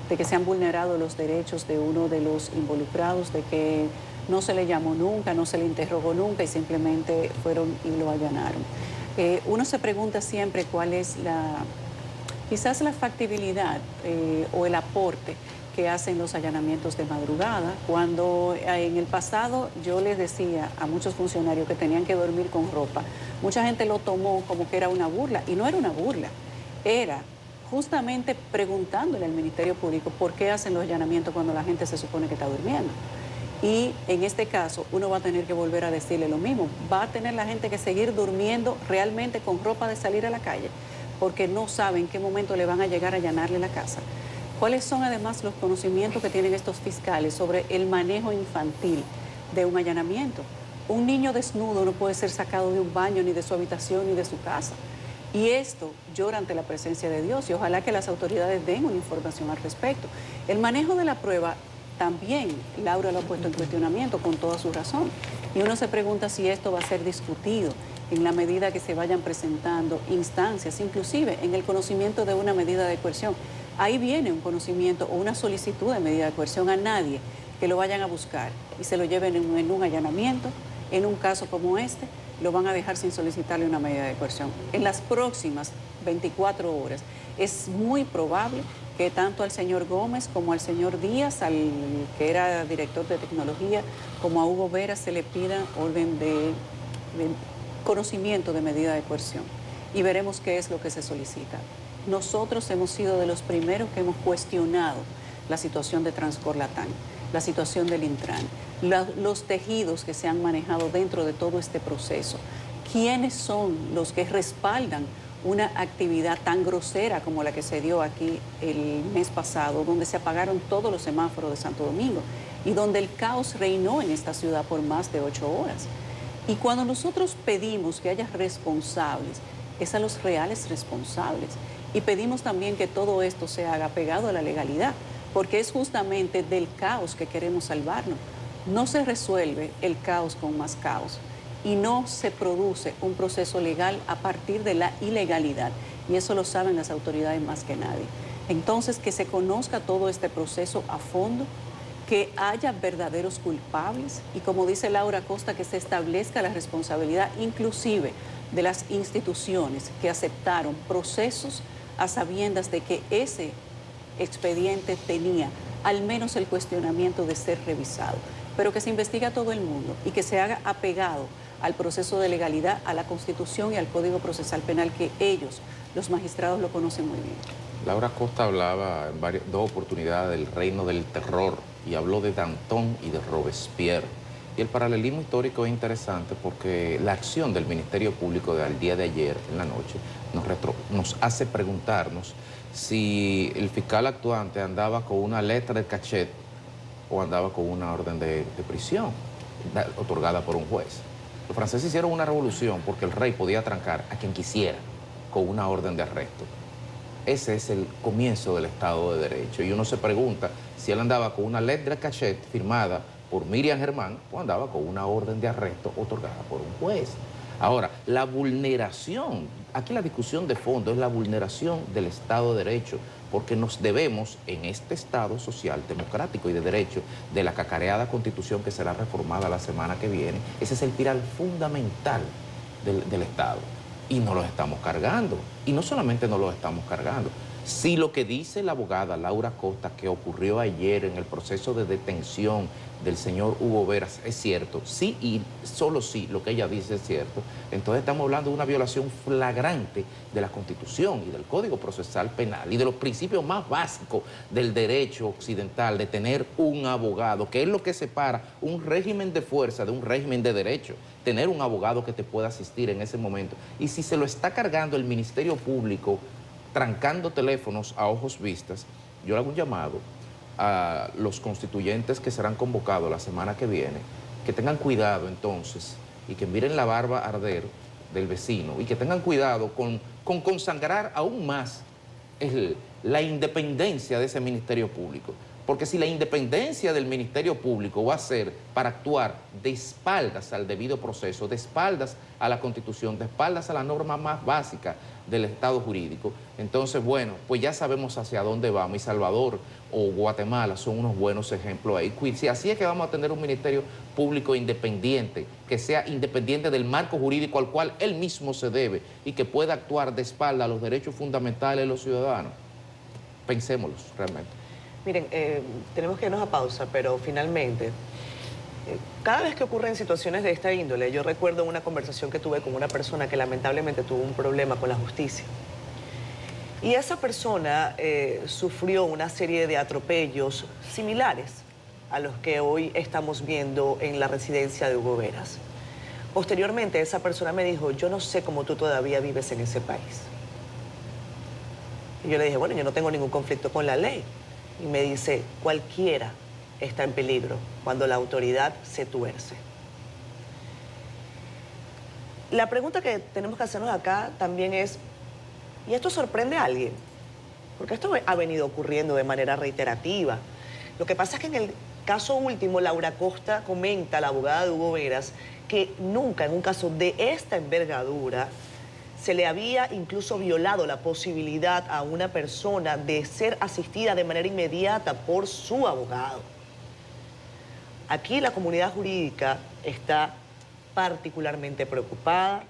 de que se han vulnerado los derechos de uno de los involucrados, de que no se le llamó nunca, no se le interrogó nunca y simplemente fueron y lo allanaron. Uno se pregunta siempre cuál es quizás la factibilidad o el aporte que hacen los allanamientos de madrugada, cuando en el pasado yo les decía a muchos funcionarios que tenían que dormir con ropa, mucha gente lo tomó como que era una burla, y no era una burla, era justamente preguntándole al Ministerio Público por qué hacen los allanamientos cuando la gente se supone que está durmiendo. Y en este caso uno va a tener que volver a decirle lo mismo, va a tener la gente que seguir durmiendo realmente con ropa de salir a la calle, porque no saben en qué momento le van a llegar a allanarle la casa. ¿Cuáles son además los conocimientos que tienen estos fiscales sobre el manejo infantil de un allanamiento? Un niño desnudo no puede ser sacado de un baño, ni de su habitación, ni de su casa. Y esto llora ante la presencia de Dios y ojalá que las autoridades den una información al respecto. El manejo de la prueba también Laura lo ha puesto en cuestionamiento con toda su razón. Y uno se pregunta si esto va a ser discutido en la medida que se vayan presentando instancias, inclusive en el conocimiento de una medida de coerción. Ahí viene un conocimiento o una solicitud de medida de coerción a nadie que lo vayan a buscar y se lo lleven en un allanamiento. En un caso como este, lo van a dejar sin solicitarle una medida de coerción. En las próximas 24 horas es muy probable que tanto al señor Gómez como al señor Díaz, al que era director de tecnología, como a Hugo Vera se le pida orden de conocimiento de medida de coerción. Y veremos qué es lo que se solicita. Nosotros hemos sido de los primeros que hemos cuestionado la situación de Transcorlatán, la situación del Intran, los tejidos que se han manejado dentro de todo este proceso. ¿Quiénes son los que respaldan una actividad tan grosera como la que se dio aquí el mes pasado, donde se apagaron todos los semáforos de Santo Domingo y donde el caos reinó en esta ciudad por más de 8 horas? Y cuando nosotros pedimos que haya responsables, es a los reales responsables. Y pedimos también que todo esto se haga pegado a la legalidad, porque es justamente del caos que queremos salvarnos. No se resuelve el caos con más caos y no se produce un proceso legal a partir de la ilegalidad. Y eso lo saben las autoridades más que nadie. Entonces, que se conozca todo este proceso a fondo, que haya verdaderos culpables y, como dice Laura Costa, que se establezca la responsabilidad inclusive de las instituciones que aceptaron procesos a sabiendas de que ese expediente tenía al menos el cuestionamiento de ser revisado, pero que se investigue a todo el mundo y que se haga apegado al proceso de legalidad, a la Constitución y al Código Procesal Penal, que ellos, los magistrados, lo conocen muy bien. Laura Costa hablaba en dos oportunidades del reino del terror y habló de Danton y de Robespierre. Y el paralelismo histórico es interesante porque la acción del Ministerio Público del día de ayer en la noche nos hace preguntarnos si el fiscal actuante andaba con una letra de cachet o andaba con una orden de prisión otorgada por un juez. Los franceses hicieron una revolución porque el rey podía trancar a quien quisiera con una orden de arresto. Ese es el comienzo del Estado de Derecho. Y uno se pregunta si él andaba con una letra de cachet firmada por Miriam Germán o andaba con una orden de arresto otorgada por un juez. Ahora, la vulneración, aquí la discusión de fondo es la vulneración del Estado de Derecho, porque nos debemos en este Estado social, democrático y de derecho, de la cacareada Constitución que será reformada la semana que viene. Ese es el pilar fundamental del Estado. Y no los estamos cargando. Y no solamente no los estamos cargando. Si lo que dice la abogada Laura Costa, que ocurrió ayer en el proceso de detención del señor Hugo Veras, es cierto, sí y solo sí lo que ella dice es cierto, entonces estamos hablando de una violación flagrante de la Constitución y del Código Procesal Penal y de los principios más básicos del derecho occidental, de tener un abogado, que es lo que separa un régimen de fuerza de un régimen de derecho, tener un abogado que te pueda asistir en ese momento. Y si se lo está cargando el Ministerio Público, trancando teléfonos a ojos vistas, yo le hago un llamado a los constituyentes que serán convocados la semana que viene, que tengan cuidado entonces y que miren la barba arder del vecino y que tengan cuidado con consagrar aún más la independencia de ese Ministerio Público. Porque si la independencia del Ministerio Público va a ser para actuar de espaldas al debido proceso, de espaldas a la Constitución, de espaldas a la norma más básica del Estado jurídico, entonces, bueno, pues ya sabemos hacia dónde vamos. Y Salvador o Guatemala son unos buenos ejemplos ahí. Si así es que vamos a tener un Ministerio Público independiente, que sea independiente del marco jurídico al cual él mismo se debe y que pueda actuar de espaldas a los derechos fundamentales de los ciudadanos, pensémoslos realmente. Miren, tenemos que irnos a pausa, pero finalmente, cada vez que ocurren situaciones de esta índole, yo recuerdo una conversación que tuve con una persona que lamentablemente tuvo un problema con la justicia. Y esa persona sufrió una serie de atropellos similares a los que hoy estamos viendo en la residencia de Hugo Veras. Posteriormente, esa persona me dijo, yo no sé cómo tú todavía vives en ese país. Y yo le dije, bueno, yo no tengo ningún conflicto con la ley. Y me dice, cualquiera está en peligro cuando la autoridad se tuerce. La pregunta que tenemos que hacernos acá también es, ¿y esto sorprende a alguien? Porque esto ha venido ocurriendo de manera reiterativa. Lo que pasa es que en el caso último, Laura Costa comenta, la abogada de Hugo Veras, que nunca en un caso de esta envergadura se le había incluso violado la posibilidad a una persona de ser asistida de manera inmediata por su abogado. Aquí la comunidad jurídica está particularmente preocupada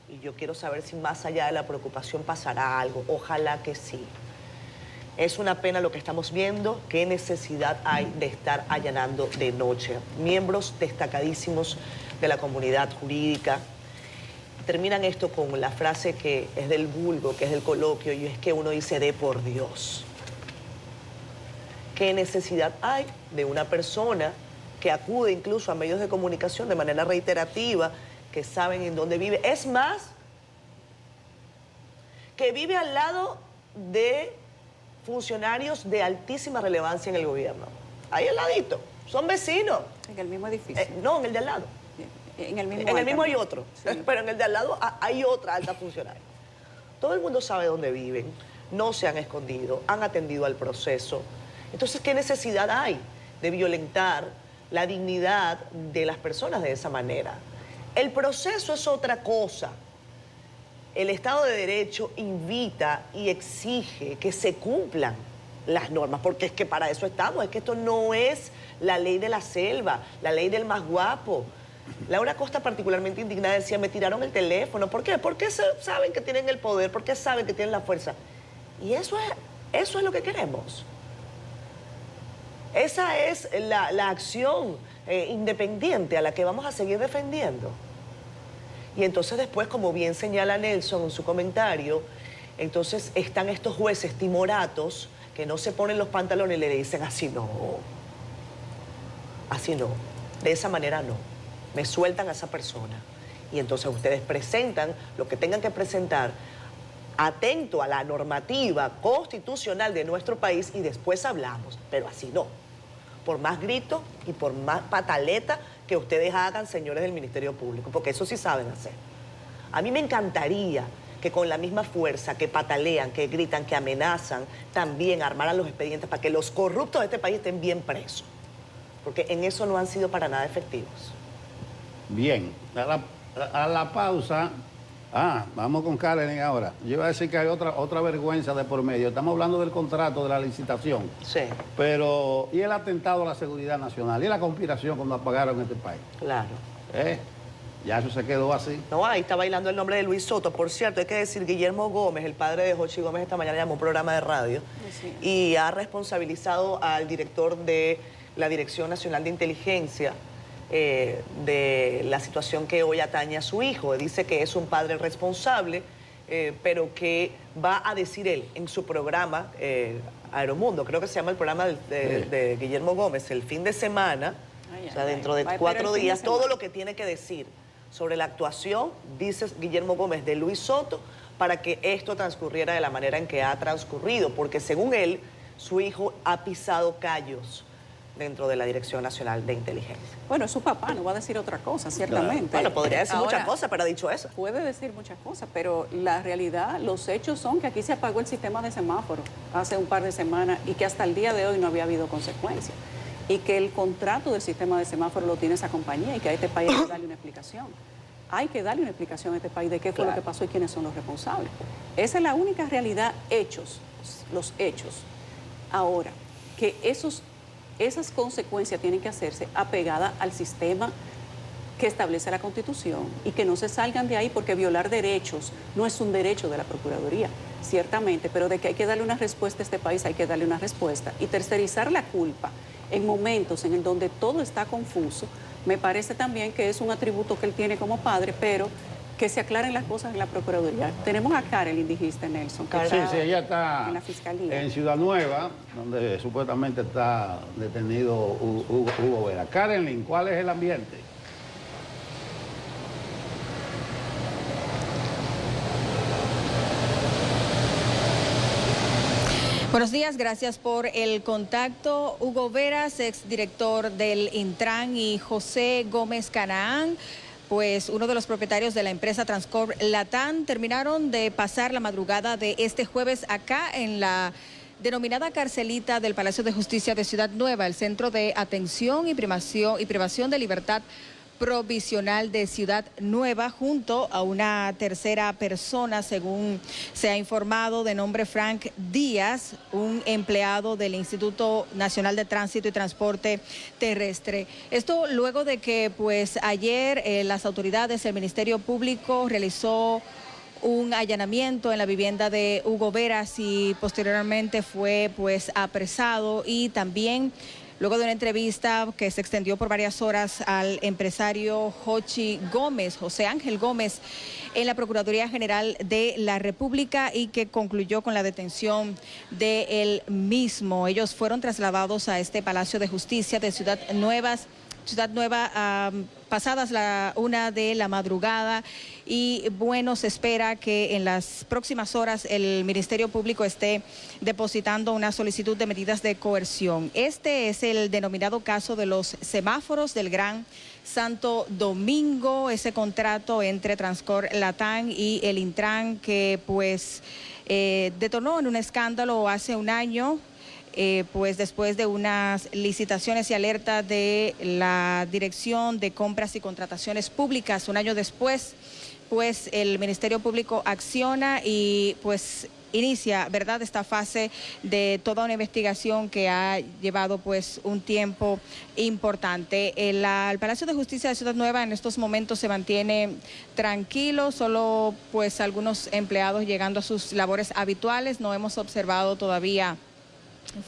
y yo quiero saber si más allá de la preocupación pasará algo. Ojalá que sí. Es una pena lo que estamos viendo. ¿Qué necesidad hay de estar allanando de noche? Miembros destacadísimos de la comunidad jurídica terminan esto con la frase que es del vulgo, que es del coloquio, y es que uno dice, de por Dios. ¿Qué necesidad hay de una persona que acude incluso a medios de comunicación de manera reiterativa, que saben en dónde vive? Es más, que vive al lado de funcionarios de altísima relevancia en el gobierno. Ahí al ladito, son vecinos. En el mismo edificio. No, en el de al lado. En el mismo hay otro, sí. Pero en el de al lado hay otra alta funcionaria. Todo el mundo sabe dónde viven, no se han escondido, han atendido al proceso. Entonces, ¿qué necesidad hay de violentar la dignidad de las personas de esa manera? El proceso es otra cosa. El Estado de Derecho invita y exige que se cumplan las normas, porque es que para eso estamos, es que esto no es la ley de la selva, la ley del más guapo. Laura Costa, particularmente indignada, decía, me tiraron el teléfono. ¿Por qué? Porque saben que tienen el poder, porque saben que tienen la fuerza. Y eso es lo que queremos. Esa es la acción independiente a la que vamos a seguir defendiendo. Y entonces después, como bien señala Nelson en su comentario, entonces están estos jueces timoratos que no se ponen los pantalones y le dicen así no, de esa manera no. Me sueltan a esa persona. Y entonces ustedes presentan lo que tengan que presentar atento a la normativa constitucional de nuestro país y después hablamos, pero así no. Por más grito y por más pataleta que ustedes hagan, señores del Ministerio Público, porque eso sí saben hacer. A mí me encantaría que con la misma fuerza que patalean, que gritan, que amenazan, también armaran los expedientes para que los corruptos de este país estén bien presos, porque en eso no han sido para nada efectivos. Bien, a la pausa. Vamos con Karen ahora. Yo iba a decir que hay otra vergüenza de por medio. Estamos hablando del contrato, de la licitación. Sí. Pero, ¿y el atentado a la seguridad nacional? ¿Y la conspiración cuando apagaron este país? Claro. Ya eso se quedó así. No, ahí está bailando el nombre de Luis Soto. Por cierto, hay que decir, Guillermo Gómez, el padre de Jochi Gómez, esta mañana llamó a un programa de radio y ha responsabilizado al director de la Dirección Nacional de Inteligencia de la situación que hoy atañe a su hijo. Dice que es un padre responsable, pero que va a decir él en su programa Aeromundo, creo que se llama el programa de Guillermo Gómez, el fin de semana, o sea, dentro de 4 días, todo lo que tiene que decir sobre la actuación, dice Guillermo Gómez, de Luis Soto, para que esto transcurriera de la manera en que ha transcurrido, porque según él, su hijo ha pisado callos dentro de la Dirección Nacional de Inteligencia. Bueno, es su papá, no va a decir otra cosa, ciertamente. Bueno, podría decir muchas cosas, pero ha dicho eso. Puede decir muchas cosas, pero la realidad, los hechos son que aquí se apagó el sistema de semáforo hace un par de semanas y que hasta el día de hoy no había habido consecuencias. Y que el contrato del sistema de semáforo lo tiene esa compañía y que a este país hay que darle una explicación. Hay que darle una explicación a este país de qué fue lo que pasó y quiénes son los responsables. Esa es la única realidad, hechos, los hechos. Ahora, que esas consecuencias tienen que hacerse apegadas al sistema que establece la Constitución y que no se salgan de ahí, porque violar derechos no es un derecho de la Procuraduría, ciertamente, pero de que hay que darle una respuesta a este país, hay que darle una respuesta. Y tercerizar la culpa en momentos en el donde todo está confuso, me parece también que es un atributo que él tiene como padre, pero que se aclaren las cosas en la Procuraduría. Tenemos a Karen, dijiste, Nelson. Sí, ella está en la Fiscalía. En Ciudad Nueva, donde supuestamente está detenido Hugo Vera. Karen, ¿cuál es el ambiente? Buenos días, gracias por el contacto. Hugo Veras, exdirector del Intran, y José Gómez Canaán, pues uno de los propietarios de la empresa Transcorp Latam, terminaron de pasar la madrugada de este jueves acá en la denominada carcelita del Palacio de Justicia de Ciudad Nueva, el centro de atención y privación de libertad provisional de Ciudad Nueva, junto a una tercera persona, según se ha informado, de nombre Frank Díaz, un empleado del Instituto Nacional de Tránsito y Transporte Terrestre. Esto luego de que pues ayer las autoridades, el Ministerio Público realizó un allanamiento en la vivienda de Hugo Veras y posteriormente fue pues apresado, y también luego de una entrevista que se extendió por varias horas al empresario Jochi Gómez, José Ángel Gómez, en la Procuraduría General de la República, y que concluyó con la detención de él mismo. Ellos fueron trasladados a este Palacio de Justicia de Ciudad Nueva, pasadas la 1 de la madrugada, y bueno, se espera que en las próximas horas el Ministerio Público esté depositando una solicitud de medidas de coerción. Este es el denominado caso de los semáforos del Gran Santo Domingo, ese contrato entre Transcorp Latam y el Intran que pues detonó en un escándalo hace un año. Pues después de unas licitaciones y alerta de la Dirección de Compras y Contrataciones Públicas, un año después, pues el Ministerio Público acciona y pues inicia, ¿verdad?, esta fase de toda una investigación que ha llevado pues un tiempo importante. El Palacio de Justicia de Ciudad Nueva en estos momentos se mantiene tranquilo, solo pues algunos empleados llegando a sus labores habituales. No hemos observado todavía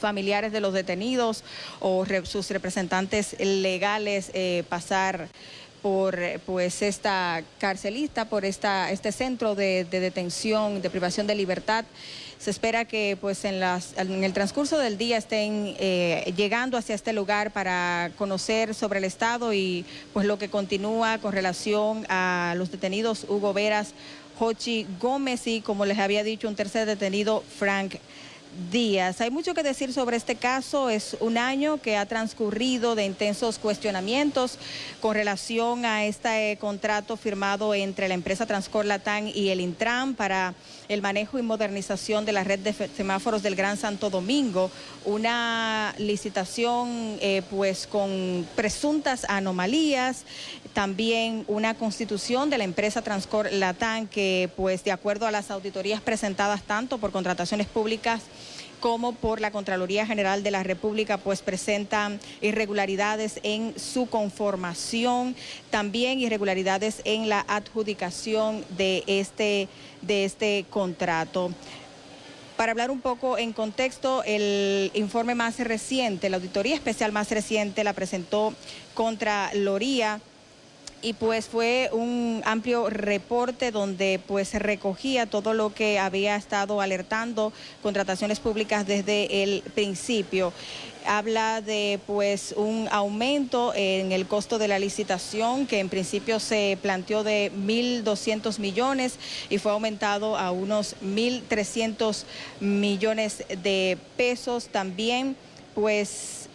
familiares de los detenidos o sus representantes legales pasar por pues esta carcelista, por este centro de detención, de privación de libertad. Se espera que pues en el transcurso del día estén llegando hacia este lugar para conocer sobre el estado y pues lo que continúa con relación a los detenidos Hugo Veras, Jochi Gómez y, como les había dicho, un tercer detenido, Frank Díaz. Hay mucho que decir sobre este caso. Es un año que ha transcurrido de intensos cuestionamientos con relación a este contrato firmado entre la empresa Transcorp Latam y el Intran para el manejo y modernización de la red de semáforos del Gran Santo Domingo. Una licitación pues con presuntas anomalías. También una constitución de la empresa Transcorp Latam que pues de acuerdo a las auditorías presentadas tanto por contrataciones públicas como por la Contraloría General de la República, pues presentan irregularidades en su conformación, también irregularidades en la adjudicación de este contrato. Para hablar un poco en contexto, el informe más reciente, la auditoría especial más reciente la presentó Contraloría, y pues fue un amplio reporte donde pues recogía todo lo que había estado alertando contrataciones públicas desde el principio. Habla de pues un aumento en el costo de la licitación que en principio se planteó de 1.200 millones y fue aumentado a unos 1.300 millones de pesos. También pues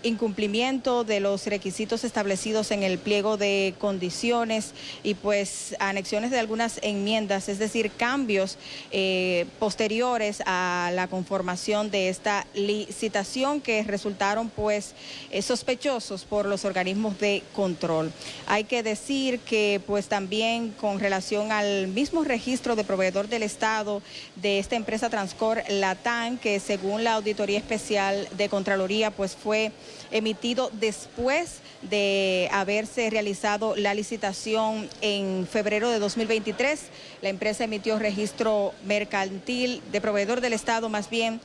incumplimiento de los requisitos establecidos en el pliego de condiciones y pues anexiones de algunas enmiendas, es decir, cambios posteriores a la conformación de esta licitación que resultaron pues sospechosos por los organismos de control. Hay que decir que pues también con relación al mismo registro de proveedor del Estado de esta empresa Transcorp Latam, que según la Auditoría Especial de Contraloría pues fue emitido después de haberse realizado la licitación en febrero de 2023. La empresa emitió registro mercantil de proveedor del Estado más bien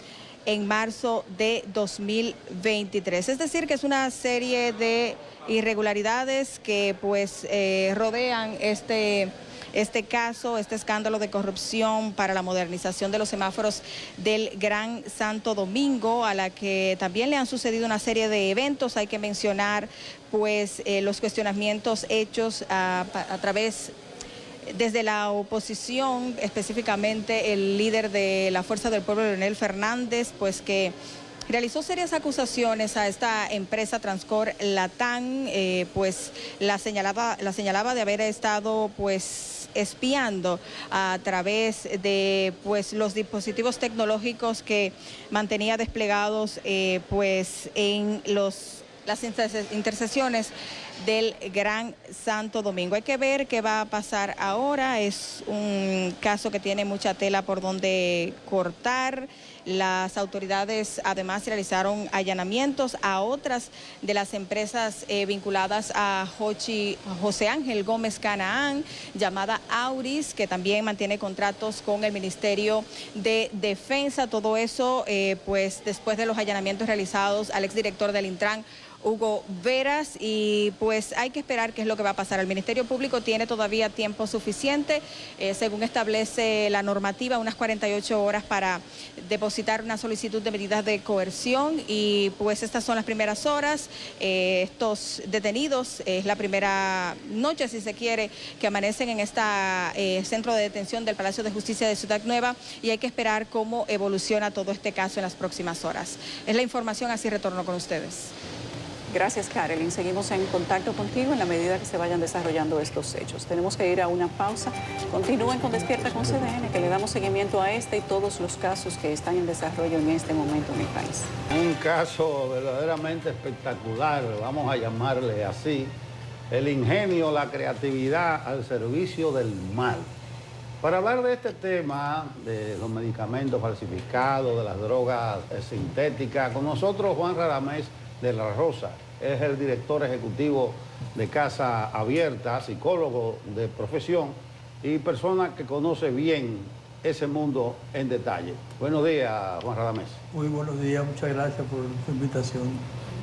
en marzo de 2023. Es decir, que es una serie de irregularidades que pues rodean este caso, este escándalo de corrupción para la modernización de los semáforos del Gran Santo Domingo, a la que también le han sucedido una serie de eventos. Hay que mencionar pues los cuestionamientos hechos a través desde la oposición, específicamente el líder de la Fuerza del Pueblo, Leonel Fernández, pues que realizó serias acusaciones a esta empresa Transcorp Latam, pues la señalaba de haber estado pues espiando a través de pues los dispositivos tecnológicos que mantenía desplegados pues en las intersecciones del Gran Santo Domingo. Hay que ver qué va a pasar ahora. Es un caso que tiene mucha tela por donde cortar. Las autoridades además realizaron allanamientos a otras de las empresas vinculadas a José Ángel Gómez Canaán, llamada Auris, que también mantiene contratos con el Ministerio de Defensa. Todo eso pues después de los allanamientos realizados al exdirector del Intran, Hugo Veras, y pues hay que esperar qué es lo que va a pasar. El Ministerio Público tiene todavía tiempo suficiente, según establece la normativa, unas 48 horas para depositar una solicitud de medidas de coerción, y pues estas son las primeras horas. Estos detenidos, es la primera noche, si se quiere, que amanecen en este centro de detención del Palacio de Justicia de Ciudad Nueva, y hay que esperar cómo evoluciona todo este caso en las próximas horas. Es la información, así retorno con ustedes. Gracias, Carolyn. Seguimos en contacto contigo en la medida que se vayan desarrollando estos hechos. Tenemos que ir a una pausa. Continúen con Despierta con CDN, que le damos seguimiento a este y todos los casos que están en desarrollo en este momento en el país. Un caso verdaderamente espectacular, vamos a llamarle así. El ingenio, la creatividad al servicio del mal. Para hablar de este tema, de los medicamentos falsificados, de las drogas sintéticas, con nosotros Juan Radamés de la Rosa, es el director ejecutivo de Casa Abierta, psicólogo de profesión y persona que conoce bien ese mundo en detalle. Buenos días, Juan Radamés. Muy buenos días, muchas gracias por su invitación.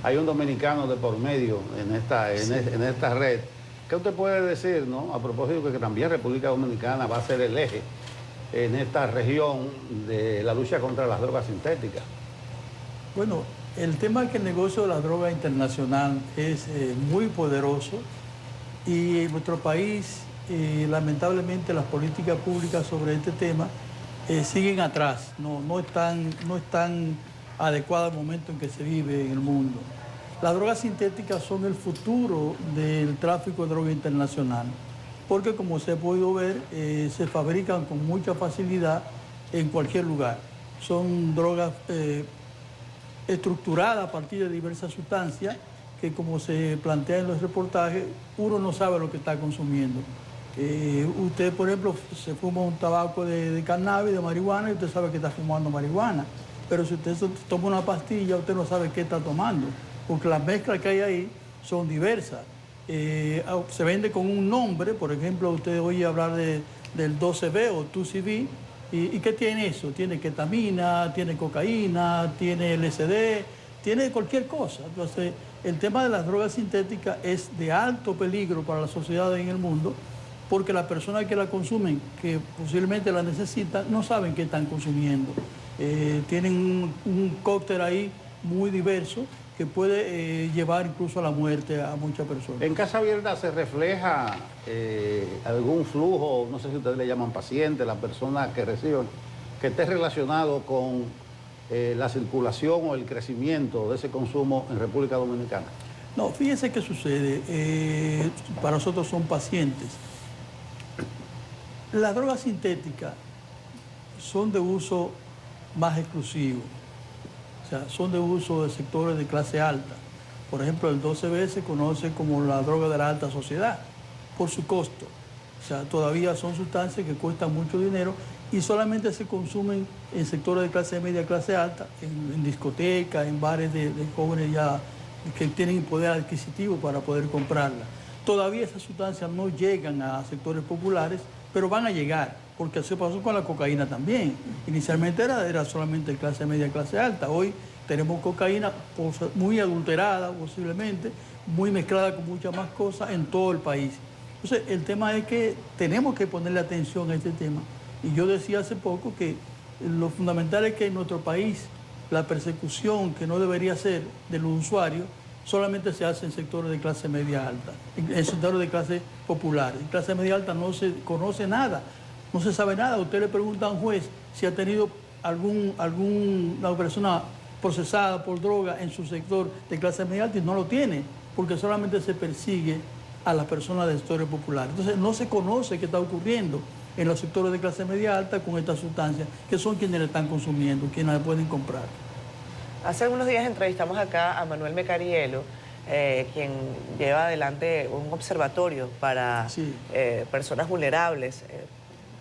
Hay un dominicano de por medio en esta red. ¿Qué usted puede decir, no? A propósito de que también República Dominicana va a ser el eje en esta región de la lucha contra las drogas sintéticas. Bueno, el tema es que el negocio de la droga internacional es muy poderoso y en nuestro país, lamentablemente, las políticas públicas sobre este tema siguen atrás, no están adecuadas al momento en que se vive en el mundo. Las drogas sintéticas son el futuro del tráfico de droga internacional, porque como se ha podido ver, se fabrican con mucha facilidad en cualquier lugar. Son drogas estructuradas a partir de diversas sustancias que, como se plantea en los reportajes, uno no sabe lo que está consumiendo. Usted, por ejemplo, se fuma un tabaco de cannabis, de marihuana, y usted sabe que está fumando marihuana. Pero si usted toma una pastilla, usted no sabe qué está tomando, porque las mezclas que hay ahí son diversas. Se vende con un nombre, por ejemplo, usted oye hablar del 12B o 2CB, ¿y qué tiene eso? Tiene ketamina, tiene cocaína, tiene LSD, tiene cualquier cosa. Entonces, el tema de las drogas sintéticas es de alto peligro para la sociedad en el mundo, porque las personas que la consumen, que posiblemente la necesitan, no saben qué están consumiendo. Tienen un cóctel ahí muy diverso que puede llevar incluso a la muerte a muchas personas. En Casa Abierta se refleja algún flujo, no sé si ustedes le llaman paciente, la persona que reciben, que esté relacionado con la circulación o el crecimiento de ese consumo en República Dominicana. No, fíjense qué sucede. Para nosotros son pacientes. Las drogas sintéticas son de uso más exclusivo. O sea, son de uso de sectores de clase alta. Por ejemplo, el 12B se conoce como la droga de la alta sociedad, por su costo. O sea, todavía son sustancias que cuestan mucho dinero y solamente se consumen en sectores de clase media, clase alta, en discotecas, en bares de jóvenes ya que tienen poder adquisitivo para poder comprarla. Todavía esas sustancias no llegan a sectores populares, pero van a llegar, porque así pasó con la cocaína también. Inicialmente era solamente clase media, clase alta. Hoy tenemos cocaína muy adulterada, posiblemente, muy mezclada con muchas más cosas en todo el país. Entonces, el tema es que tenemos que ponerle atención a este tema. Y yo decía hace poco que lo fundamental es que en nuestro país la persecución, que no debería ser de los usuarios, solamente se hace en sectores de clase media alta, en sectores de clase popular. En clase media alta no se conoce nada, no se sabe nada. Usted le pregunta a un juez si ha tenido alguna persona procesada por droga en su sector de clase media alta y no lo tiene, porque solamente se persigue a las personas de sectores populares. Entonces no se conoce qué está ocurriendo en los sectores de clase media alta con estas sustancias, que son quienes la están consumiendo, quienes la pueden comprar. Hace algunos días entrevistamos acá a Manuel Mecarielo, quien lleva adelante un observatorio para personas vulnerables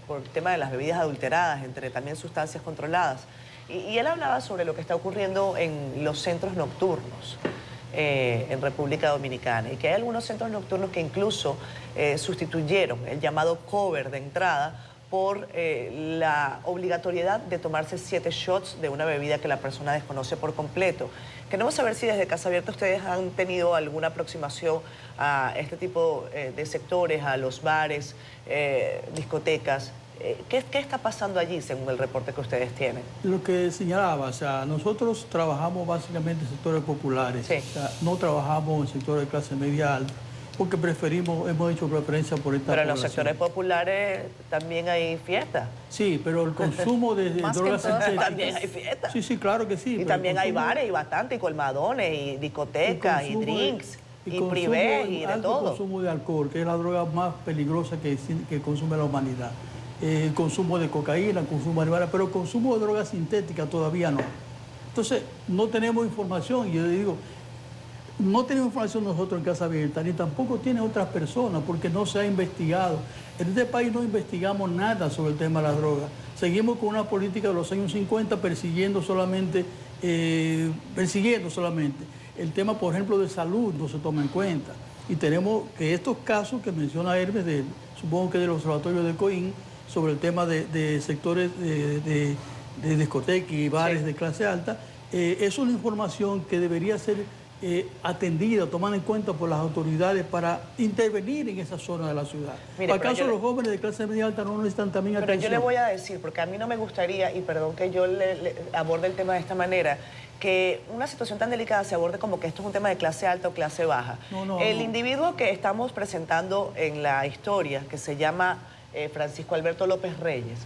por el tema de las bebidas adulteradas, entre también sustancias controladas. Y él hablaba sobre lo que está ocurriendo en los centros nocturnos en República Dominicana, y que hay algunos centros nocturnos que incluso sustituyeron el llamado cover de entrada por la obligatoriedad de tomarse 7 shots de una bebida que la persona desconoce por completo. Queremos saber si desde Casa Abierta ustedes han tenido alguna aproximación a este tipo de sectores, a los bares, discotecas. ¿Qué está pasando allí según el reporte que ustedes tienen? Lo que señalaba, o sea, nosotros trabajamos básicamente en sectores populares, o sea, no trabajamos en sectores de clase media alta, porque hemos hecho preferencia por esta población. Pero en los sectores populares también hay fiestas. Sí, pero el consumo de drogas sintéticas... También hay fiestas. Sí, claro que sí. Y también hay bares y bastante, y colmadones, y discotecas, y drinks, y privés, y de todo. El consumo de alcohol, que es la droga más peligrosa que consume la humanidad. El consumo de cocaína, el consumo de marihuana, pero el consumo de drogas sintéticas todavía no. Entonces, no tenemos información, y yo digo... No tenemos información nosotros en Casa Abierta, ni tampoco tienen otras personas, porque no se ha investigado. En este país no investigamos nada sobre el tema de las drogas. Seguimos con una política de los años 50 persiguiendo solamente. El tema, por ejemplo, de salud no se toma en cuenta. Y tenemos que estos casos que menciona Hermes, supongo que del Observatorio de Coín, sobre el tema de sectores de discotecas y bares de clase alta, es una información que debería ser atendida, tomada en cuenta por las autoridades para intervenir en esa zona de la ciudad. Mire, ¿acaso los jóvenes de clase media alta no necesitan también atención? Pero yo le voy a decir, porque a mí no me gustaría, y perdón que yo le aborde el tema de esta manera, que una situación tan delicada se aborde como que esto es un tema de clase alta o clase baja. El individuo que estamos presentando en la historia, que se llama Francisco Alberto López Reyes,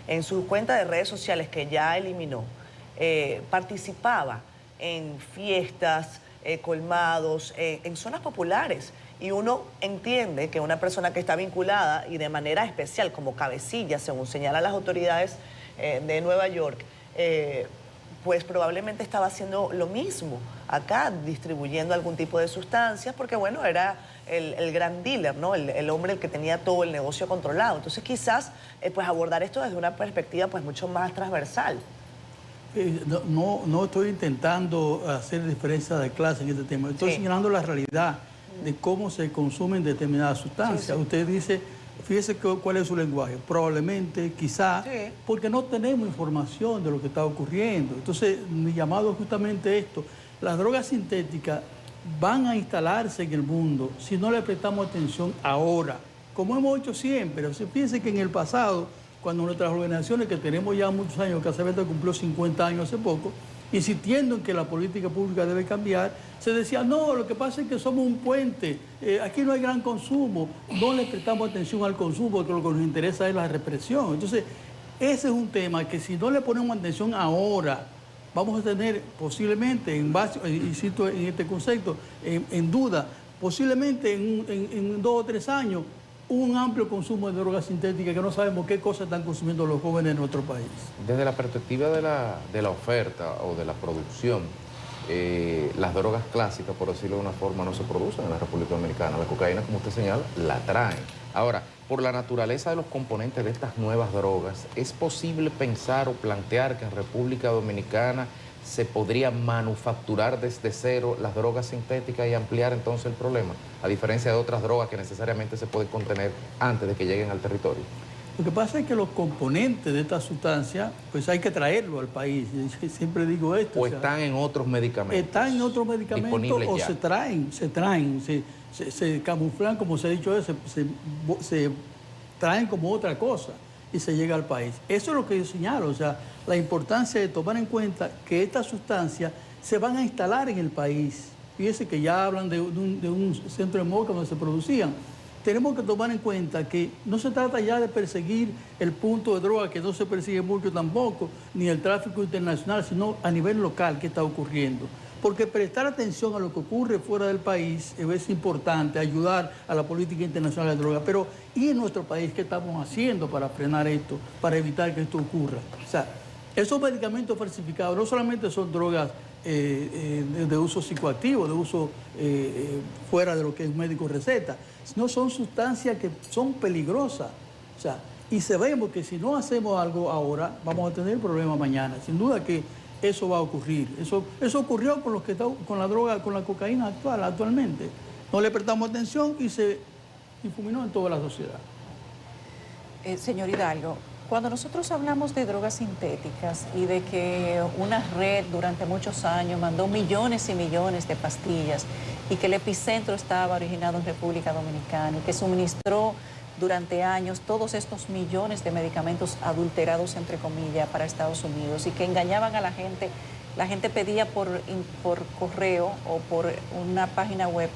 en su cuenta de redes sociales que ya eliminó, participaba en fiestas, colmados, en zonas populares. Y uno entiende que una persona que está vinculada y de manera especial como cabecilla, según señalan las autoridades de Nueva York, pues probablemente estaba haciendo lo mismo acá, distribuyendo algún tipo de sustancias, porque bueno, era el gran dealer, ¿no? El hombre el que tenía todo el negocio controlado. Entonces quizás pues abordar esto desde una perspectiva pues mucho más transversal. No estoy intentando hacer diferencia de clase en este tema. Estoy señalando la realidad de cómo se consumen determinadas sustancias. Usted dice, fíjese cuál es su lenguaje. Probablemente, quizá, porque no tenemos información de lo que está ocurriendo. Entonces, mi llamado es justamente esto. Las drogas sintéticas van a instalarse en el mundo si no le prestamos atención ahora, como hemos hecho siempre. O sea, fíjense que en el pasado, cuando nuestras organizaciones, que tenemos ya muchos años, Casablanca cumplió 50 años hace poco, insistiendo en que la política pública debe cambiar, se decía, no, lo que pasa es que somos un puente, aquí no hay gran consumo, no le prestamos atención al consumo, porque lo que nos interesa es la represión. Entonces, ese es un tema que si no le ponemos atención ahora, vamos a tener posiblemente, insisto en este concepto, en duda, posiblemente en 2 o 3 años, un amplio consumo de drogas sintéticas que no sabemos qué cosas están consumiendo los jóvenes en nuestro país. Desde la perspectiva de la oferta o de la producción, las drogas clásicas, por decirlo de una forma, no se producen en la República Dominicana. La cocaína, como usted señala, la traen. Ahora, por la naturaleza de los componentes de estas nuevas drogas, ¿es posible pensar o plantear que en República Dominicana se podría manufacturar desde cero las drogas sintéticas y ampliar entonces el problema, a diferencia de otras drogas que necesariamente se pueden contener antes de que lleguen al territorio? Lo que pasa es que los componentes de esta sustancia, pues hay que traerlo al país. Yo siempre digo esto. ¿O están en otros medicamentos? Están en otros medicamentos o se traen, se camuflan, como se ha dicho, se traen como otra cosa y se llega al país. Eso es lo que yo señalo, o sea, la importancia de tomar en cuenta que estas sustancias se van a instalar en el país. Fíjese que ya hablan de un centro de Moca donde se producían. Tenemos que tomar en cuenta que no se trata ya de perseguir el punto de droga, que no se persigue mucho tampoco, ni el tráfico internacional, sino a nivel local qué está ocurriendo. Porque prestar atención a lo que ocurre fuera del país es importante, ayudar a la política internacional de droga. Pero, ¿y en nuestro país qué estamos haciendo para frenar esto, para evitar que esto ocurra? O sea, esos medicamentos falsificados no solamente son drogas de uso psicoactivo, de uso fuera de lo que es médico receta, sino son sustancias que son peligrosas. O sea, y sabemos que si no hacemos algo ahora, vamos a tener problemas mañana. Sin duda que eso va a ocurrir. Eso ocurrió con los que están con la droga, con la cocaína actualmente. No le prestamos atención y se difuminó en toda la sociedad. Señor Hidalgo, cuando nosotros hablamos de drogas sintéticas y de que una red durante muchos años mandó millones y millones de pastillas y que el epicentro estaba originado en República Dominicana y que suministró durante años todos estos millones de medicamentos adulterados, entre comillas, para Estados Unidos y que engañaban a la gente pedía por correo o por una página web,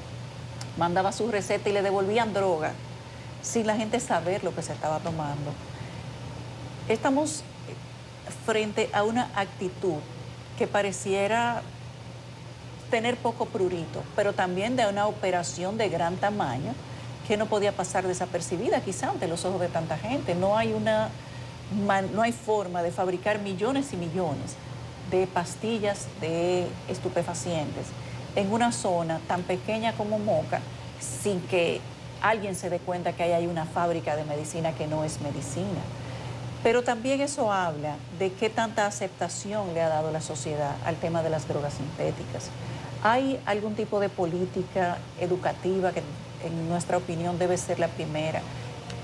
mandaba su receta y le devolvían droga sin la gente saber lo que se estaba tomando. Estamos frente a una actitud que pareciera tener poco prurito, pero también de una operación de gran tamaño que no podía pasar desapercibida quizá ante los ojos de tanta gente. No hay forma de fabricar millones y millones de pastillas de estupefacientes en una zona tan pequeña como Moca sin que alguien se dé cuenta que ahí hay una fábrica de medicina que no es medicina. Pero también eso habla de qué tanta aceptación le ha dado la sociedad al tema de las drogas sintéticas. ¿Hay algún tipo de política educativa que, en nuestra opinión, debe ser la primera,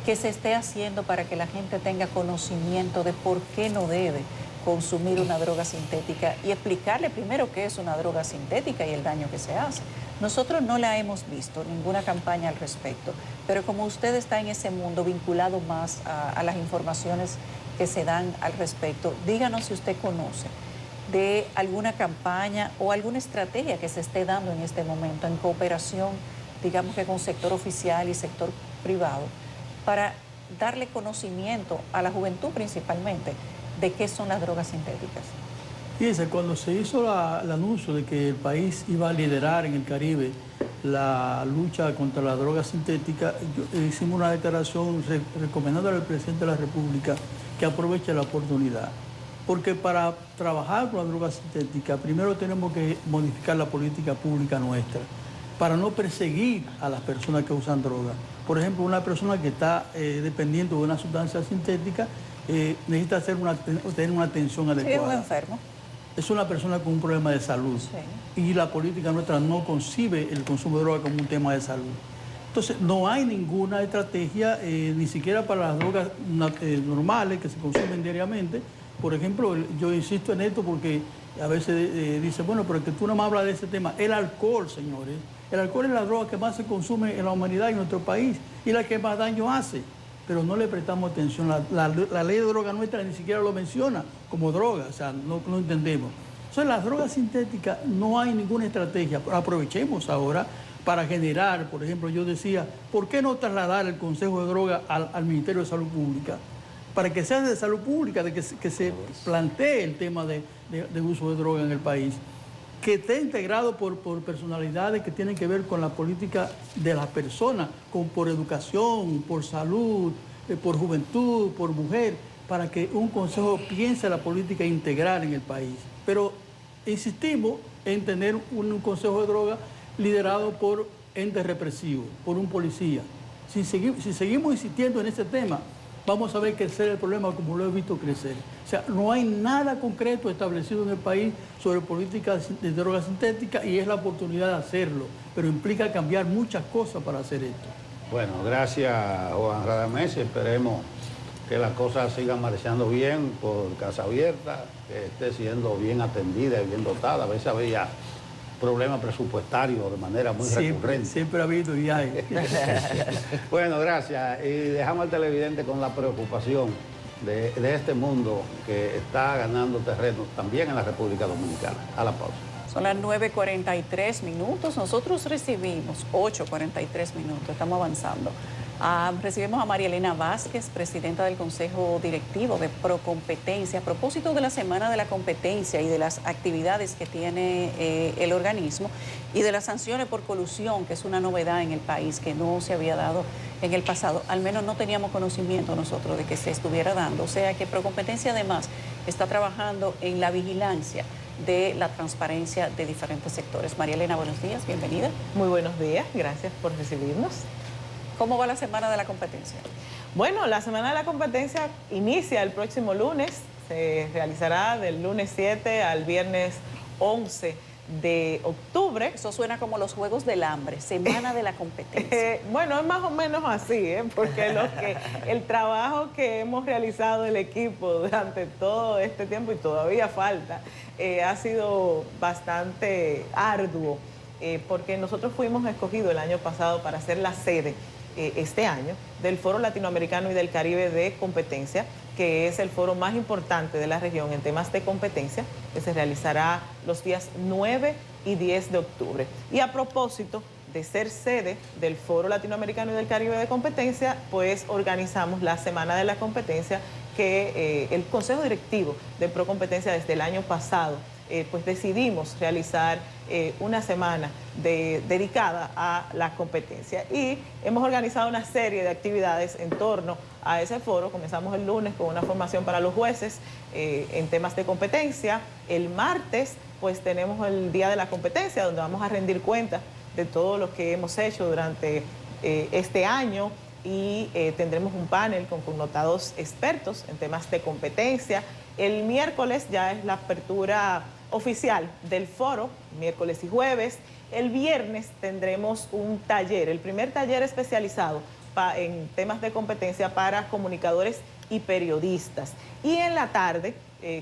que se esté haciendo para que la gente tenga conocimiento de por qué no debe consumir una droga sintética y explicarle primero qué es una droga sintética y el daño que se hace? Nosotros no la hemos visto, ninguna campaña al respecto, pero como usted está en ese mundo vinculado más a las informaciones que se dan al respecto, díganos si usted conoce de alguna campaña o alguna estrategia que se esté dando en este momento en cooperación, digamos que con sector oficial y sector privado, para darle conocimiento a la juventud principalmente de qué son las drogas sintéticas. Fíjense, cuando se hizo el anuncio de que el país iba a liderar en el Caribe la lucha contra la droga sintética, hicimos una declaración recomendándole al presidente de la República que aproveche la oportunidad. Porque para trabajar con la droga sintética, primero tenemos que modificar la política pública nuestra, para no perseguir a las personas que usan droga. Por ejemplo, una persona que está dependiente de una sustancia sintética necesita tener una atención adecuada. Sí, es un enfermo. Es una persona con un problema de salud. Sí. Y la política nuestra no concibe el consumo de droga como un tema de salud. Entonces, no hay ninguna estrategia, ni siquiera para las drogas normales que se consumen diariamente. Por ejemplo, yo insisto en esto porque a veces dicen, bueno, pero es que tú no me hablas de ese tema. El alcohol, señores. El alcohol es la droga que más se consume en la humanidad y en nuestro país y la que más daño hace. Pero no le prestamos atención. La ley de droga nuestra ni siquiera lo menciona como droga, o sea, no entendemos. Entonces, las drogas sintéticas no hay ninguna estrategia. Aprovechemos ahora para generar, por ejemplo, yo decía, ¿por qué no trasladar el Consejo de Droga al Ministerio de Salud Pública? Para que sea de salud pública, de que se plantee el tema de uso de droga en el país, que esté integrado por personalidades que tienen que ver con la política de las personas, por educación, por salud, por juventud, por mujer, para que un consejo piense la política integral en el país. Pero insistimos en tener un consejo de droga liderado por entes represivos, por un policía. Si seguimos insistiendo en ese tema, vamos a ver crecer el problema como lo he visto crecer. O sea, no hay nada concreto establecido en el país sobre políticas de drogas sintéticas y es la oportunidad de hacerlo, pero implica cambiar muchas cosas para hacer esto. Bueno, gracias Juan Radamés, esperemos que las cosas sigan marchando bien por Casa Abierta, que esté siendo bien atendida y bien dotada. A veces había problemas presupuestarios de manera muy recurrente. Siempre ha habido y hay. Bueno, gracias. Y dejamos al televidente con la preocupación de este mundo que está ganando terreno también en la República Dominicana. A la pausa. Son las 9:43 minutos. Nosotros recibimos 8:43 minutos. Estamos avanzando. Recibimos a María Elena Vázquez, presidenta del Consejo Directivo de Procompetencia, a propósito de la Semana de la Competencia y de las actividades que tiene el organismo y de las sanciones por colusión, que es una novedad en el país que no se había dado en el pasado. Al menos no teníamos conocimiento nosotros de que se estuviera dando. O sea que Procompetencia además está trabajando en la vigilancia de la transparencia de diferentes sectores. María Elena, buenos días, bienvenida. Muy buenos días, gracias por recibirnos. ¿Cómo va la Semana de la Competencia? Bueno, la Semana de la Competencia inicia el próximo lunes, se realizará del lunes 7 al viernes 11 de octubre. Eso suena como los Juegos del Hambre, Semana de la Competencia. Bueno, es más o menos así, porque el trabajo que hemos realizado el equipo durante todo este tiempo, y todavía falta, ha sido bastante arduo, porque nosotros fuimos escogidos el año pasado para ser la sede este año del Foro Latinoamericano y del Caribe de Competencia, que es el foro más importante de la región en temas de competencia, que se realizará los días 9 y 10 de octubre. Y a propósito de ser sede del Foro Latinoamericano y del Caribe de Competencia, pues organizamos la Semana de la Competencia que el Consejo Directivo de Procompetencia desde el año pasado pues decidimos realizar una semana dedicada a la competencia y hemos organizado una serie de actividades en torno a ese foro. Comenzamos el lunes con una formación para los jueces en temas de competencia. El martes pues tenemos el Día de la Competencia, donde vamos a rendir cuentas de todo lo que hemos hecho durante este año y tendremos un panel con connotados expertos en temas de competencia. El miércoles ya es la apertura oficial del foro, miércoles y jueves. El viernes tendremos un taller, el primer taller especializado en temas de competencia para comunicadores y periodistas. Y en la tarde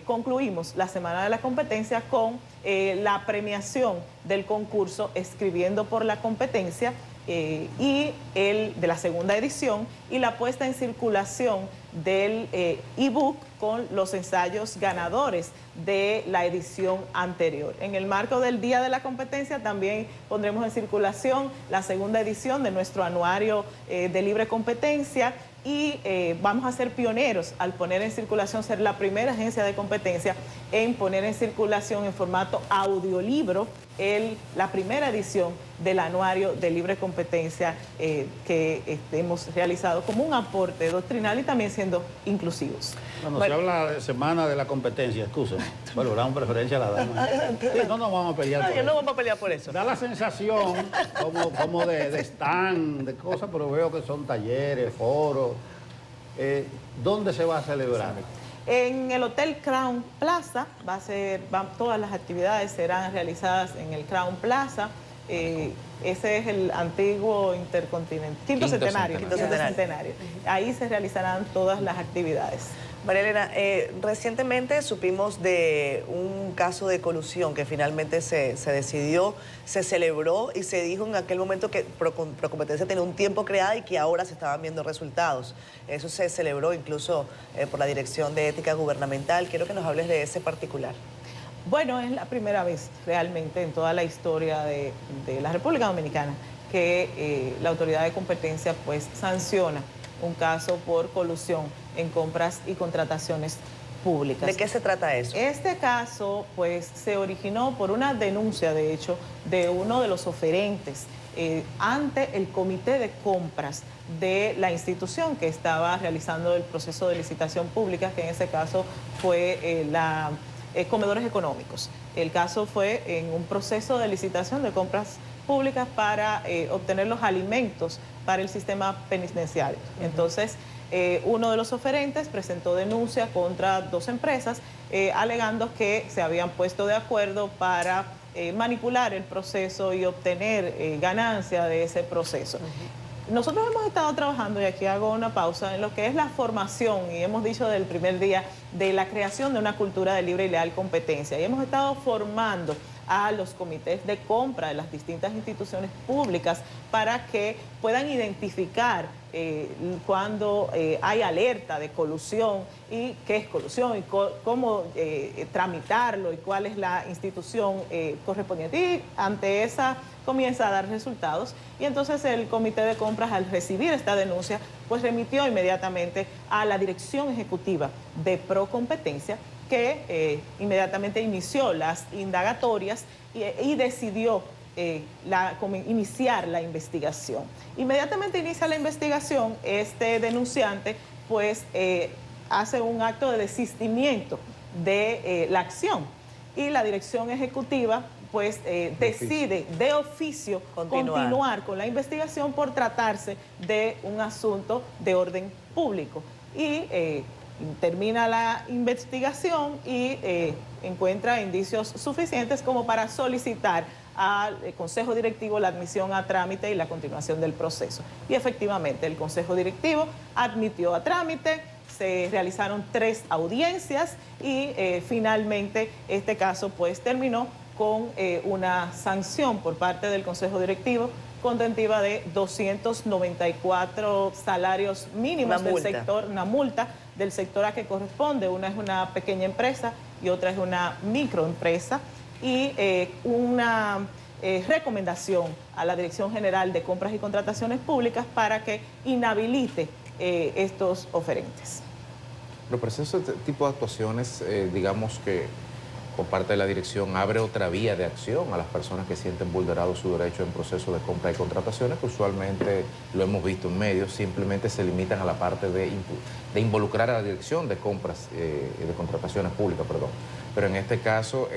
concluimos la Semana de la Competencia con la premiación del concurso Escribiendo por la Competencia y de la segunda edición y la puesta en circulación del ebook con los ensayos ganadores de la edición anterior. En el marco del Día de la Competencia también pondremos en circulación la segunda edición de nuestro anuario de libre competencia y vamos a ser pioneros al poner en circulación, ser la primera agencia de competencia en poner en circulación en formato audiolibro la primera edición del anuario de libre competencia que hemos realizado como un aporte doctrinal y también siendo inclusivos. Cuando se habla de Semana de la Competencia, excúsenme, bueno, damos preferencia a la dama. Sí, no nos vamos a pelear por eso. No vamos a pelear por eso. Da la sensación como de stand, de cosas, pero veo que son talleres, foros. ¿Dónde se va a celebrar? En el Hotel Crown Plaza, todas las actividades serán realizadas en el Crown Plaza. Ese es el antiguo quinto centenario. Ahí se realizarán todas las actividades. María Elena, recientemente supimos de un caso de colusión que finalmente se decidió, se celebró y se dijo en aquel momento que Procompetencia tenía un tiempo creada y que ahora se estaban viendo resultados. Eso se celebró incluso por la Dirección de Ética Gubernamental. Quiero que nos hables de ese particular. Bueno, es la primera vez realmente en toda la historia de la República Dominicana que la Autoridad de Competencia pues sanciona un caso por colusión en compras y contrataciones públicas. ¿De qué se trata eso? Este caso pues se originó por una denuncia, de hecho, de uno de los oferentes ante el comité de compras de la institución que estaba realizando el proceso de licitación pública, que en ese caso fue Comedores Económicos. El caso fue en un proceso de licitación de compras públicas para obtener los alimentos para el sistema penitenciario. Entonces, uno de los oferentes presentó denuncia contra dos empresas alegando que se habían puesto de acuerdo para manipular el proceso y obtener ganancia de ese proceso. Nosotros hemos estado trabajando, y aquí hago una pausa, en lo que es la formación, y hemos dicho desde el primer día, de la creación de una cultura de libre y leal competencia. Y hemos estado formando a los comités de compra de las distintas instituciones públicas para que puedan identificar cuando hay alerta de colusión y qué es colusión y cómo tramitarlo y cuál es la institución correspondiente. Y ante esa comienza a dar resultados y entonces el comité de compras, al recibir esta denuncia, pues remitió inmediatamente a la dirección ejecutiva de Procompetencia, que inmediatamente inició las indagatorias y decidió iniciar la investigación. Inmediatamente inicia la investigación, este denunciante pues hace un acto de desistimiento de la acción y la dirección ejecutiva pues decide de oficio continuar con la investigación por tratarse de un asunto de orden público. Y termina la investigación y encuentra indicios suficientes como para solicitar al Consejo Directivo la admisión a trámite y la continuación del proceso. Y efectivamente el Consejo Directivo admitió a trámite, se realizaron 3 audiencias y finalmente este caso pues terminó con una sanción por parte del Consejo Directivo contentiva de 294 salarios mínimos del sector, una multa del sector a que corresponde. Una es una pequeña empresa y otra es una microempresa, y una recomendación a la Dirección General de Compras y Contrataciones Públicas para que inhabilite estos oferentes. Pero por ese tipo de actuaciones, digamos que por parte de la dirección abre otra vía de acción a las personas que sienten vulnerado su derecho en proceso de compra y contrataciones, que usualmente lo hemos visto en medios, simplemente se limitan a la parte de involucrar a la dirección de compras, de contrataciones públicas, perdón. Pero en este caso,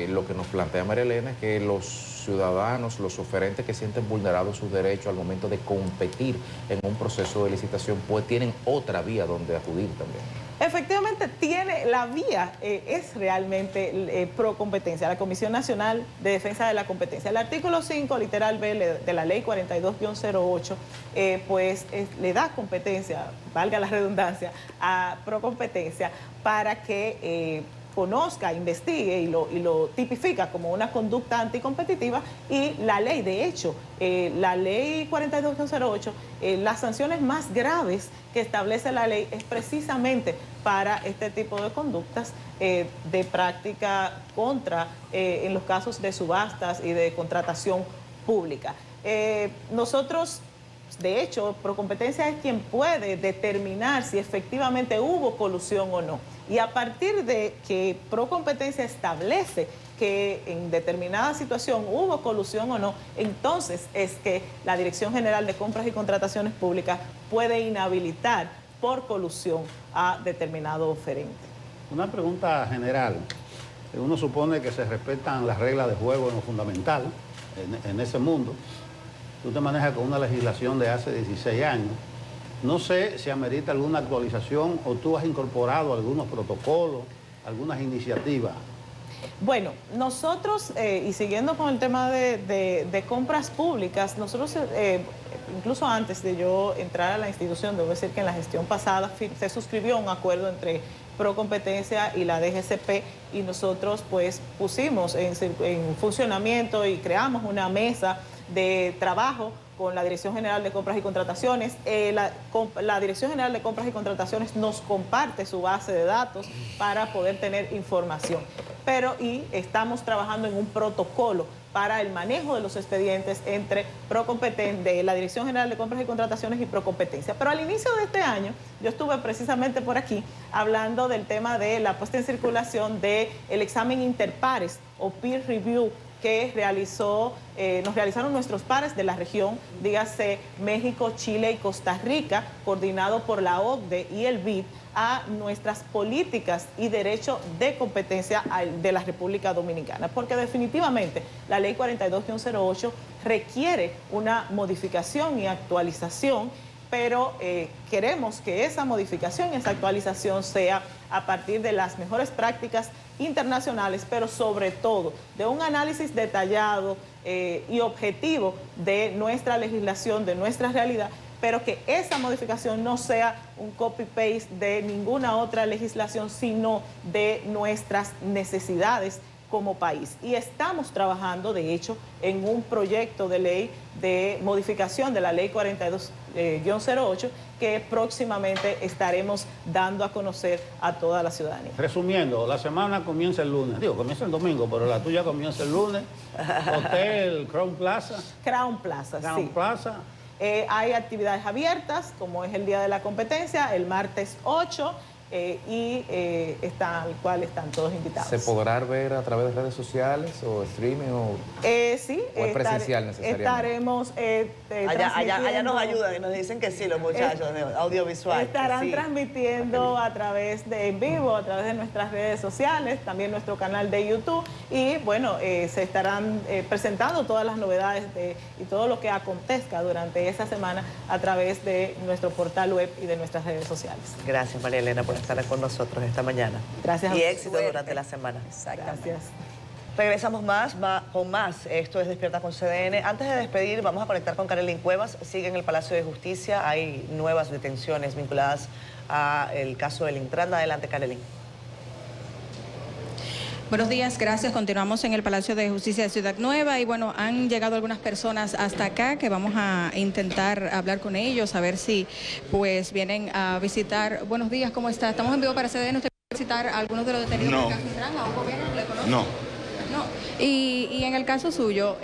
lo que nos plantea María Elena es que los ciudadanos, los oferentes que sienten vulnerados sus derechos al momento de competir en un proceso de licitación, pues tienen otra vía donde acudir también. Efectivamente, tiene la vía, es realmente pro competencia, la Comisión Nacional de Defensa de la Competencia. El artículo 5, literal B de la ley 42-08, le da competencia, valga la redundancia, a pro competencia para que conozca, investigue y lo tipifica como una conducta anticompetitiva, y la ley, de hecho, la ley 42-08, las sanciones más graves que establece la ley es precisamente para este tipo de conductas de práctica en los casos de subastas y de contratación pública. Nosotros, de hecho, Procompetencia es quien puede determinar si efectivamente hubo colusión o no. Y a partir de que Procompetencia establece que en determinada situación hubo colusión o no, entonces es que la Dirección General de Compras y Contrataciones Públicas puede inhabilitar por colusión a determinado oferente. Una pregunta general. Uno supone que se respetan las reglas de juego en lo fundamental, en ese mundo. Tú te manejas con una legislación de hace 16 años. No sé si amerita alguna actualización o tú has incorporado algunos protocolos, algunas iniciativas. Bueno, nosotros, y siguiendo con el tema de compras públicas, nosotros, incluso antes de yo entrar a la institución, debo decir que en la gestión pasada se suscribió un acuerdo entre Procompetencia y la DGCP, y nosotros pues pusimos en funcionamiento y creamos una mesa de trabajo con la Dirección General de Compras y Contrataciones. La Dirección General de Compras y Contrataciones nos comparte su base de datos para poder tener información. Y estamos trabajando en un protocolo para el manejo de los expedientes entre de la Dirección General de Compras y Contrataciones y Procompetencia. Pero al inicio de este año, yo estuve precisamente por aquí hablando del tema de la puesta en circulación del examen interpares o peer review que nos realizaron nuestros pares de la región, dígase México, Chile y Costa Rica, coordinado por la OCDE y el BID, a nuestras políticas y derecho de competencia de la República Dominicana, porque definitivamente la ley 42-08 requiere una modificación y actualización, pero queremos que esa modificación y esa actualización sea a partir de las mejores prácticas internacionales, pero sobre todo de un análisis detallado y objetivo de nuestra legislación, de nuestra realidad, pero que esa modificación no sea un copy-paste de ninguna otra legislación, sino de nuestras necesidades como país. Y estamos trabajando, de hecho, en un proyecto de ley de modificación de la ley 42-08 que próximamente estaremos dando a conocer a toda la ciudadanía. Resumiendo, la semana comienza el lunes. Comienza el domingo, pero la tuya comienza el lunes. Hotel Crown Plaza. Crown Plaza, Crown sí. Plaza. Hay actividades abiertas, como es el Día de la Competencia, el martes 8, al cual están todos invitados. ¿Se podrá ver a través de redes sociales o streaming? Sí. ¿O es presencial necesariamente? Estaremos allá nos ayudan y nos dicen que sí, los muchachos de audiovisual. Estarán transmitiendo a través en vivo, a través de nuestras redes sociales, también nuestro canal de YouTube, y bueno, se estarán presentando todas las novedades y todo lo que acontezca durante esa semana a través de nuestro portal web y de nuestras redes sociales. Gracias, María Elena, por estar con nosotros esta mañana. Gracias. Y éxito durante la semana. Gracias. Regresamos con más. Esto es Despierta con CDN. Antes de despedir, vamos a conectar con Karelyn Cuevas. Sigue en el Palacio de Justicia. Hay nuevas detenciones vinculadas al caso del Intran. Adelante, Karelyn. Buenos días, gracias. Continuamos en el Palacio de Justicia de Ciudad Nueva y bueno, han llegado algunas personas hasta acá que vamos a intentar hablar con ellos, a ver si pues vienen a visitar. Buenos días, ¿cómo está? Estamos en vivo para CDN. ¿Usted va a visitar a algunos de los detenidos del caso Intran? ¿A un gobierno le conoce? No. No. Y en el caso suyo,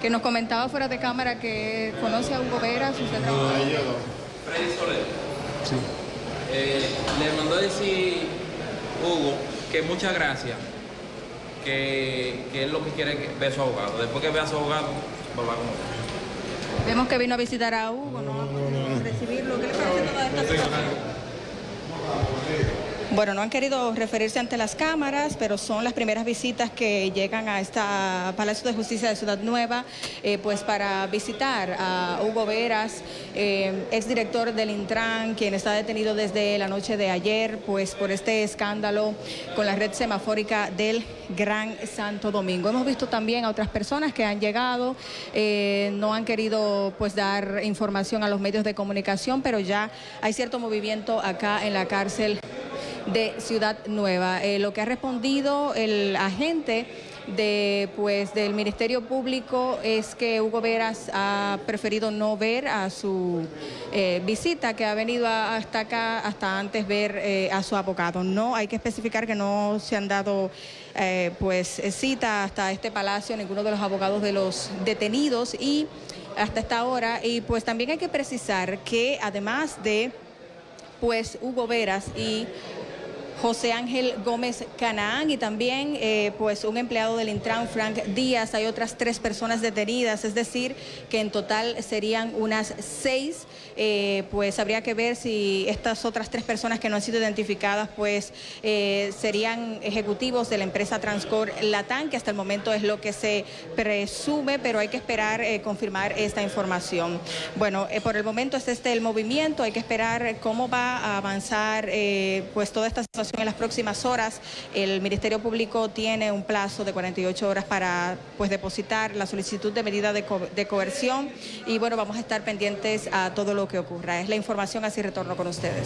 que nos comentaba fuera de cámara que conoce a Hugo Veras, usted trabaja. Freddy Soler. Sí. Le mandó a decir Hugo que muchas gracias, que él lo que quiere es ver a su abogado. Después que vea a su abogado, va con él. Vemos que vino a visitar a Hugo, ¿no? A recibirlo. ¿Qué le parece toda esta situación? Bueno, no han querido referirse ante las cámaras, pero son las primeras visitas que llegan a esta Palacio de Justicia de Ciudad Nueva, pues para visitar a Hugo Veras, exdirector del Intran, quien está detenido desde la noche de ayer, pues por este escándalo con la red semafórica del Gran Santo Domingo. Hemos visto también a otras personas que han llegado, no han querido pues dar información a los medios de comunicación, pero ya hay cierto movimiento acá en la cárcel de Ciudad Nueva. Lo que ha respondido el agente del Ministerio Público es que Hugo Veras ha preferido no ver a su visita, que ha venido hasta acá, hasta antes ver a su abogado. No, hay que especificar que no se han dado pues cita hasta este palacio ninguno de los abogados de los detenidos y hasta esta hora. Y pues también hay que precisar que además de pues Hugo Veras y José Ángel Gómez Canaán y también pues un empleado del Intran, Frank Díaz, hay otras 3 personas detenidas, es decir, que en total serían unas 6, pues habría que ver si estas otras 3 personas que no han sido identificadas pues serían ejecutivos de la empresa Transcorp Latam, que hasta el momento es lo que se presume, pero hay que esperar confirmar esta información. Bueno, por el momento es el movimiento, hay que esperar cómo va a avanzar pues toda esta situación en las próximas horas. El Ministerio Público tiene un plazo de 48 horas para pues depositar la solicitud de medida de coerción y bueno, vamos a estar pendientes a todo lo que ocurra. Es la información, así retorno con ustedes.